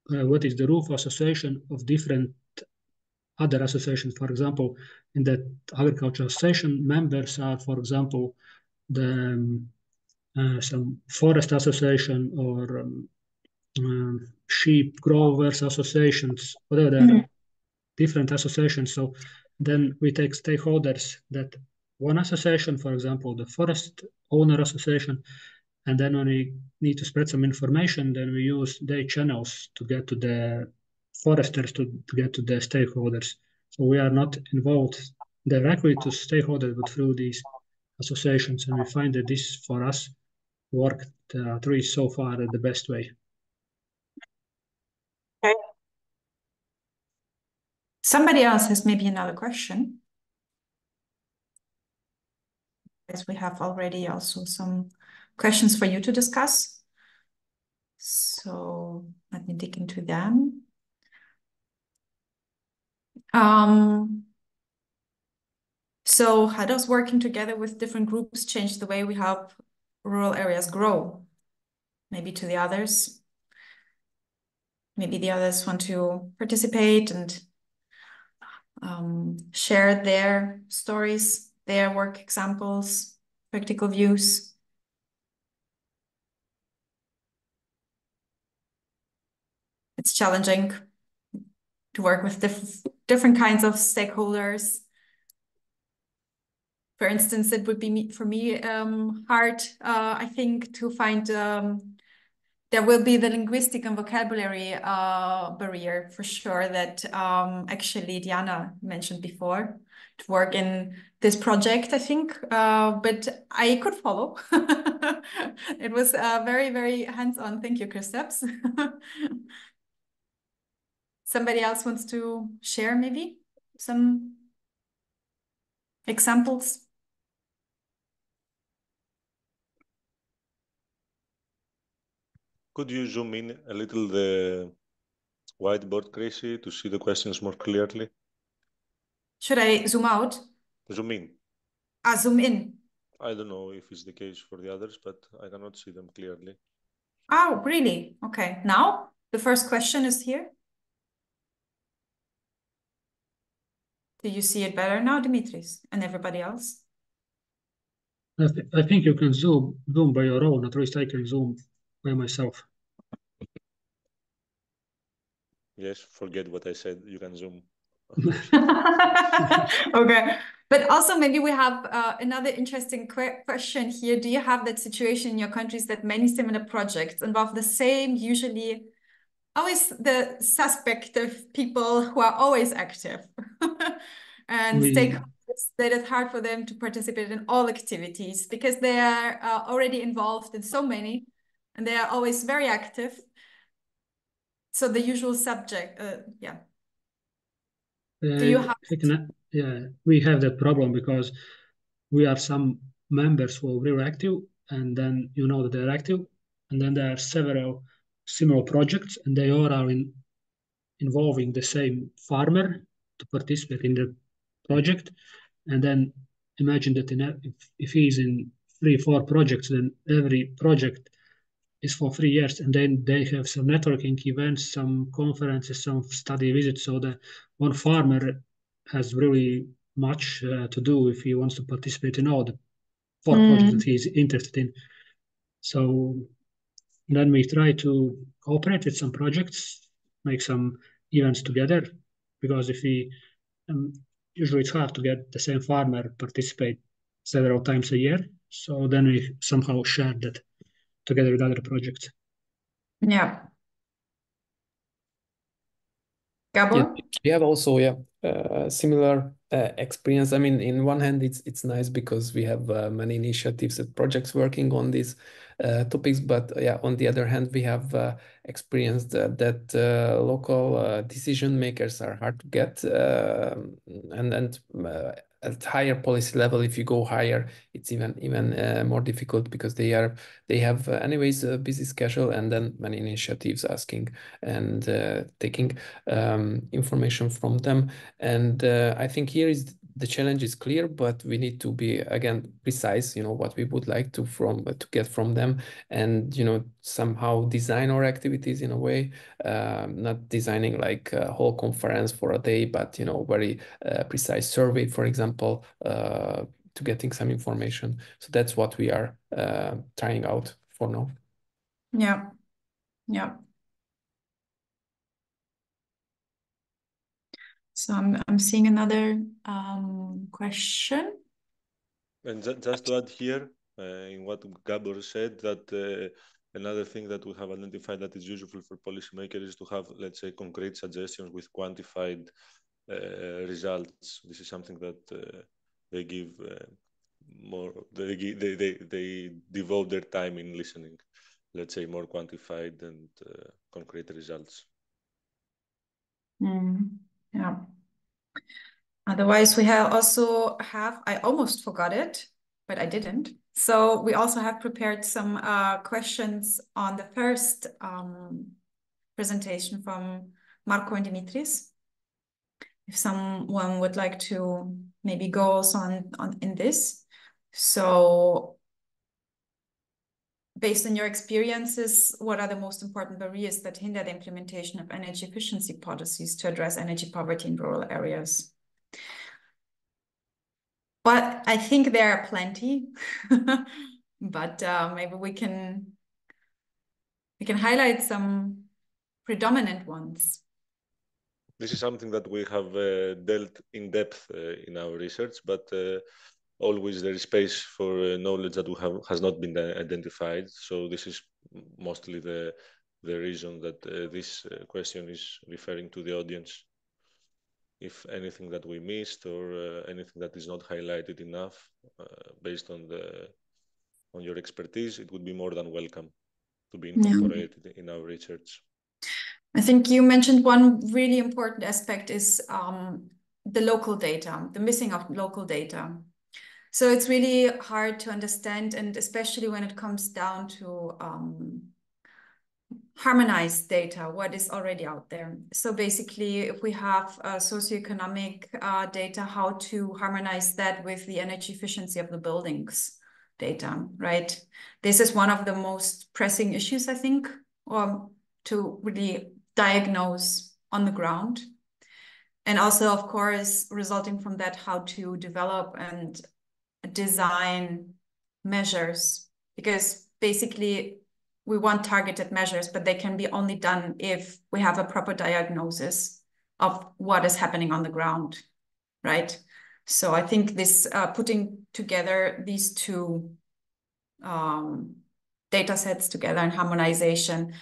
what is the roof association of different other associations. For example, in that agriculture association, members are, for example, the some forest association or sheep growers associations, whatever the different associations. So then we take stakeholders that one association, for example, the forest owner association, and then when we need to spread some information, then we use their channels to get to the foresters, to get to the stakeholders. So we are not involved directly to stakeholders, but through these associations. And we find that this, for us, worked at least so far the best way. Okay. Somebody else has maybe another question. As we have already also some questions for you to discuss. So let me dig into them. So how does working together with different groups change the way we help rural areas grow? Maybe to the others. Maybe the others want to participate and share their stories, their work examples, practical views. It's challenging to work with different kinds of stakeholders. For instance, it would be for me hard, I think, to find there will be the linguistic and vocabulary barrier for sure that actually Diana mentioned before to work in this project, I think, but I could follow. It was very, very hands-on. Thank you, Kristaps. Somebody else wants to share maybe some examples? Could you zoom in a little the whiteboard, Tracy, to see the questions more clearly? Should I zoom out? Zoom in. Zoom in. I don't know if it's the case for the others, but I cannot see them clearly. Oh, really? Okay. Now the first question is here. Do you see it better now, Dimitris, and everybody else? I think you can zoom by your own. At least I can zoom by myself. Yes, forget what I said. You can zoom. Okay. But also maybe we have another interesting question here. Do you have that situation in your countries that many similar projects involve the same, usually always the suspect of people who are always active and stakeholders that it's hard for them to participate in all activities because they are already involved in so many and they are always very active. So the usual subject, yeah. Do you have? Yeah, we have that problem because we are some members who are really active, and then you know that they're active, and then there are several similar projects, and they all are involving the same farmer to participate in the project. And then imagine that if he's in 3-4 projects, then every project is for 3 years, and then they have some networking events, some conferences, some study visits. So that one farmer has really much to do if he wants to participate in all the 4 projects that he's interested in. So then we try to cooperate with some projects, make some events together, because if we usually it's hard to get the same farmer participate several times a year. So then we somehow share that together with other projects. Yeah. Gabor? We have also similar experience. I mean, in one hand, it's nice because we have many initiatives and projects working on these topics. But on the other hand, we have experienced that local decision makers are hard to get, and at higher policy level, if you go higher, it's even more difficult because they have anyways a busy schedule, and then many initiatives asking and taking information from them. And I think here is the challenge is clear, but we need to be again precise, what we would like to get from them, and somehow design our activities in a way, not designing like a whole conference for a day, but very precise survey, for example, to getting some information. So that's what we are trying out for now. Yeah. So I'm seeing another question. And just to add here, in what Gabor said, that another thing that we have identified that is useful for policymakers is to have, let's say, concrete suggestions with quantified results. This is something that they give more. They devote their time in listening. Let's say more quantified and concrete results. Yeah. Otherwise, we also have, I almost forgot it, but I didn't. So we also have prepared some questions on the first presentation from Marco and Dimitris. If someone would like to maybe go also on in this. So based on your experiences, what are the most important barriers that hinder the implementation of energy efficiency policies to address energy poverty in rural areas? But I think there are plenty, but maybe we can highlight some predominant ones. This is something that we have dealt in depth in our research, but always there is space for knowledge that has not been identified. So this is mostly the reason that this question is referring to the audience. If anything that we missed or anything that is not highlighted enough based on your expertise, it would be more than welcome to be incorporated in our research. I think you mentioned one really important aspect is the local data, the missing of local data. So it's really hard to understand, and especially when it comes down to harmonized data, what is already out there. So basically, if we have socioeconomic data, how to harmonize that with the energy efficiency of the buildings data, right? This is one of the most pressing issues, I think, to really diagnose on the ground. And also, of course, resulting from that, how to develop and design measures, because basically we want targeted measures, but they can be only done if we have a proper diagnosis of what is happening on the ground, right? So I think this putting together these two data sets together and harmonization,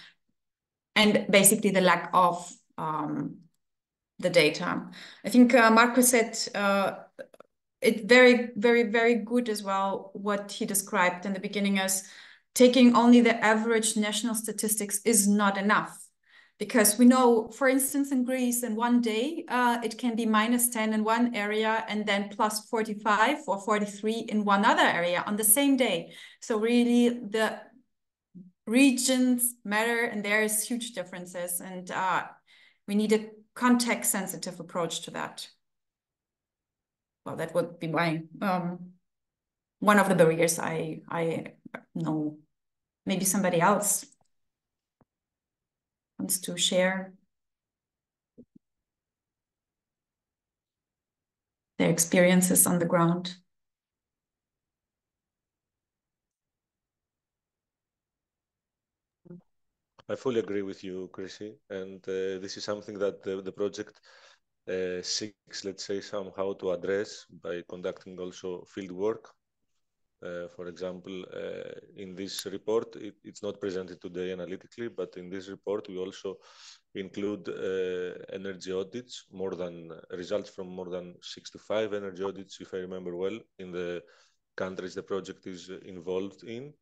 and basically the lack of the data. I think Marco said it very, very, very good as well, what he described in the beginning as taking only the average national statistics is not enough. Because we know, for instance, in Greece, in one day, it can be -10 in one area and then +45 or 43 in one other area on the same day. So really the regions matter, and there is huge differences, and we need a context-sensitive approach to that. Well, that would be my one of the barriers I know. Maybe somebody else wants to share their experiences on the ground. I fully agree with you, Chrissy, and this is something that the project seeks, let's say, somehow to address by conducting also field work For example, in this report, it's not presented today analytically, but in this report, we also include energy audits, results from more than 65 energy audits, if I remember well, in the countries the project is involved in.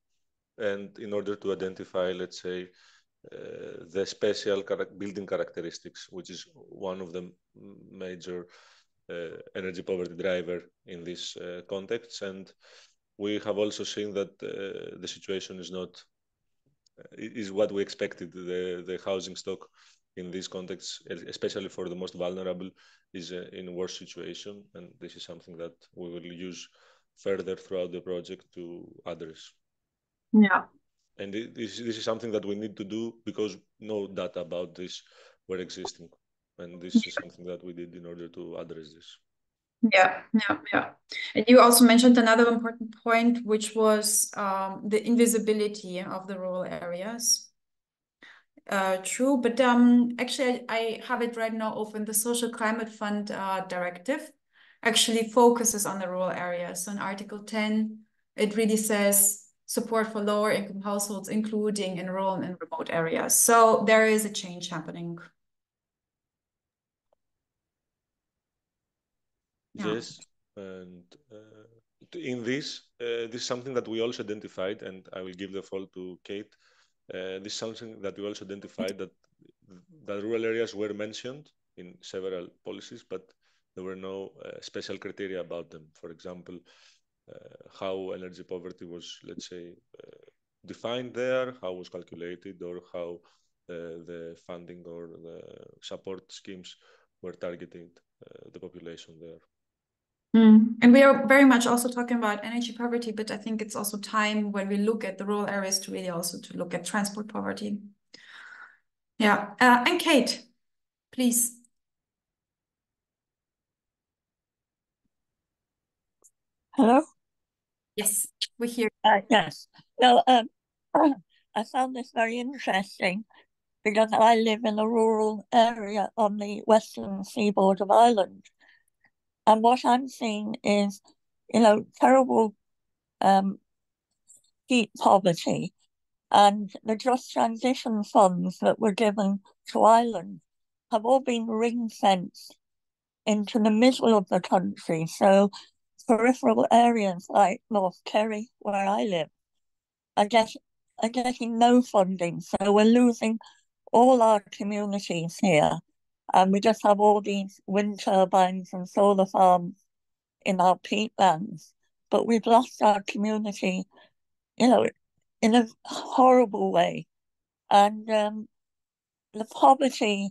And in order to identify, let's say, the special building characteristics, which is one of the major energy poverty driver in this context. And we have also seen that the situation is what we expected. The housing stock in this context, especially for the most vulnerable, is in a worse situation. And this is something that we will use further throughout the project to address. Yeah. And this is something that we need to do because no data about this were existing. And this is something that we did in order to address this. Yeah. And you also mentioned another important point, which was the invisibility of the rural areas. True, but actually I have it right now open. The Social Climate Fund directive actually focuses on the rural areas. So in Article 10, it really says support for lower income households, including in rural and remote areas. So there is a change happening. Yes, and in this is something that we also identified, and I will give the floor to Kate. This is something that we also identified, that the rural areas were mentioned in several policies, but there were no special criteria about them. For example, how energy poverty was, let's say, defined there, how it was calculated, or how the funding or the support schemes were targeting the population there. And we are very much also talking about energy poverty, but I think it's also time when we look at the rural areas to really also to look at transport poverty. Yeah, and Kate, please. Hello? Yes, we hear. Yes. No, I found this very interesting because I live in a rural area on the western seaboard of Ireland. And what I'm seeing is, terrible heat poverty, and the Just Transition funds that were given to Ireland have all been ring-fenced into the middle of the country. So peripheral areas like North Kerry, where I live, are getting no funding. So we're losing all our communities here. And we just have all these wind turbines and solar farms in our peatlands. But we've lost our community, in a horrible way. And the poverty,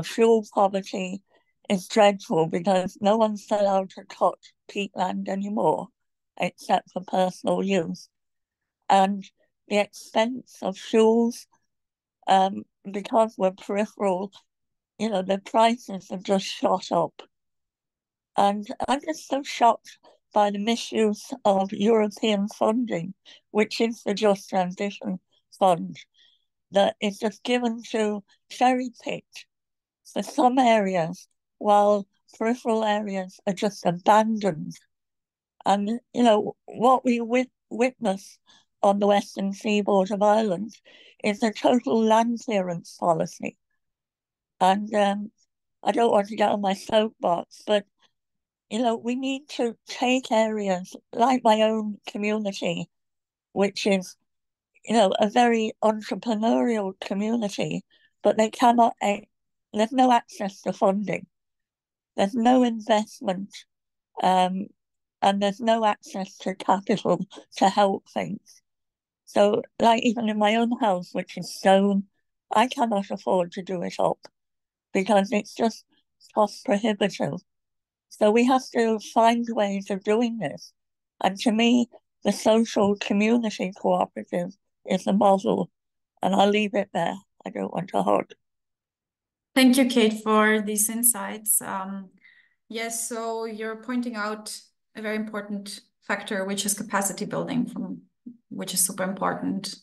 fuel poverty is dreadful because no one's allowed to touch peatland anymore, except for personal use. And the expense of fuels, because we're peripheral, the prices have just shot up. And I'm just so shocked by the misuse of European funding, which is the Just Transition Fund, that is just given to cherry-picked for some areas, while peripheral areas are just abandoned. And, what we witness on the western seaboard of Ireland is a total land clearance policy. And I don't want to get on my soapbox, but, we need to take areas like my own community, which is, a very entrepreneurial community, but they cannot, there's no access to funding. There's no investment, and there's no access to capital to help things. So, like even in my own house, which is stone, I cannot afford to do it up because it's just cost prohibitive. So we have to find ways of doing this. And to me, the social community cooperative is the model. And I'll leave it there. I don't want to hog. Thank you, Kate, for these insights. Yes, so you're pointing out a very important factor, which is capacity building, which is super important.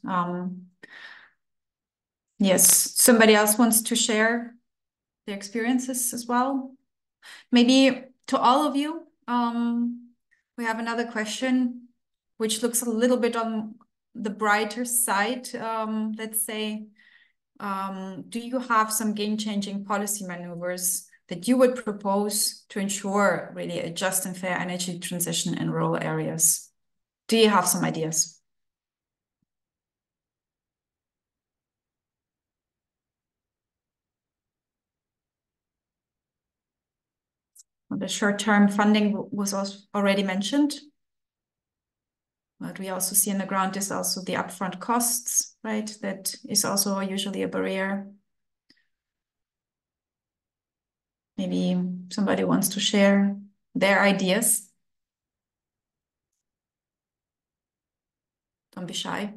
Yes, somebody else wants to share their experiences as well? Maybe to all of you, We have another question, which looks a little bit on the brighter side. Let's say, do you have some game-changing policy maneuvers that you would propose to ensure really a just and fair energy transition in rural areas? Do you have some ideas? The short-term funding was also already mentioned. What we also see on the ground is also the upfront costs, right? That is also usually a barrier. Maybe somebody wants to share their ideas. Don't be shy.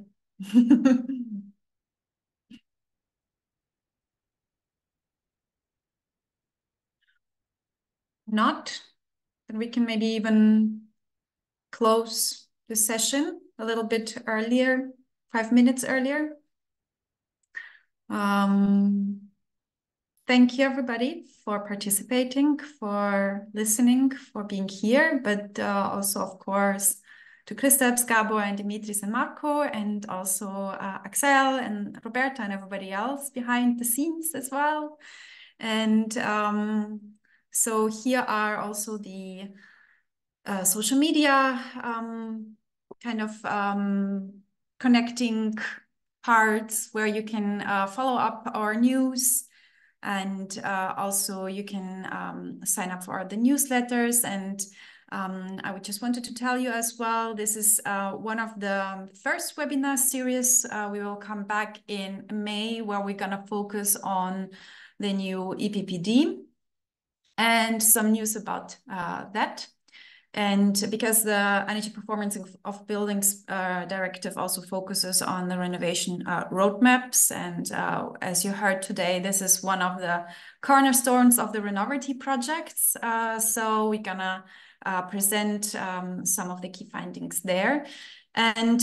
Not, then we can maybe even close the session a little bit earlier, 5 minutes earlier. Thank you, everybody, for participating, for listening, for being here, but also, of course, to Kristaps, Gabor, and Dimitris and Marco, and also Axel and Roberta and everybody else behind the scenes as well. And so here are also the social media kind of connecting parts where you can follow up our news. And also you can sign up for the newsletters. And I would just wanted to tell you as well, this is one of the first webinar series. We will come back in May where we're going to focus on the new EPPD and some news about that. And because the Energy Performance of Buildings Directive also focuses on the renovation roadmaps. And as you heard today, this is one of the cornerstones of the RENOVERTY projects. So we're gonna present some of the key findings there. And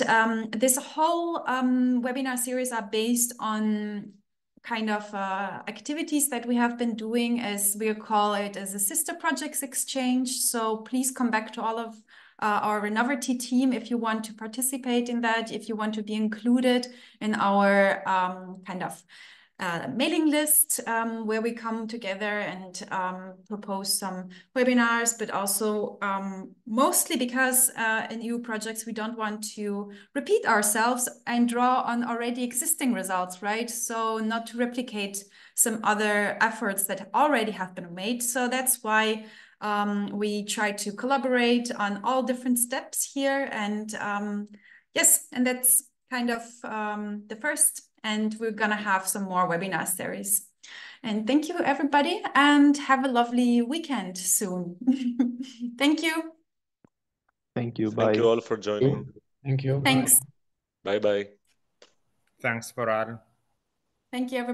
this whole webinar series are based on kind of activities that we have been doing, as we call it, as a sister projects exchange. So please come back to all of our RENOVERTY team if you want to participate in that, if you want to be included in our kind of mailing list where we come together and propose some webinars, but also mostly because in EU projects, we don't want to repeat ourselves and draw on already existing results, right? So not to replicate some other efforts that already have been made. So that's why we try to collaborate on all different steps here. And yes, and that's kind of the first. And we're going to have some more webinar series. And thank you, everybody, and have a lovely weekend soon. Thank you. Thank you. Thank Bye. you all for joining. Thank you. Thanks. Bye-bye. Thanks, Farad. Thank you, everybody.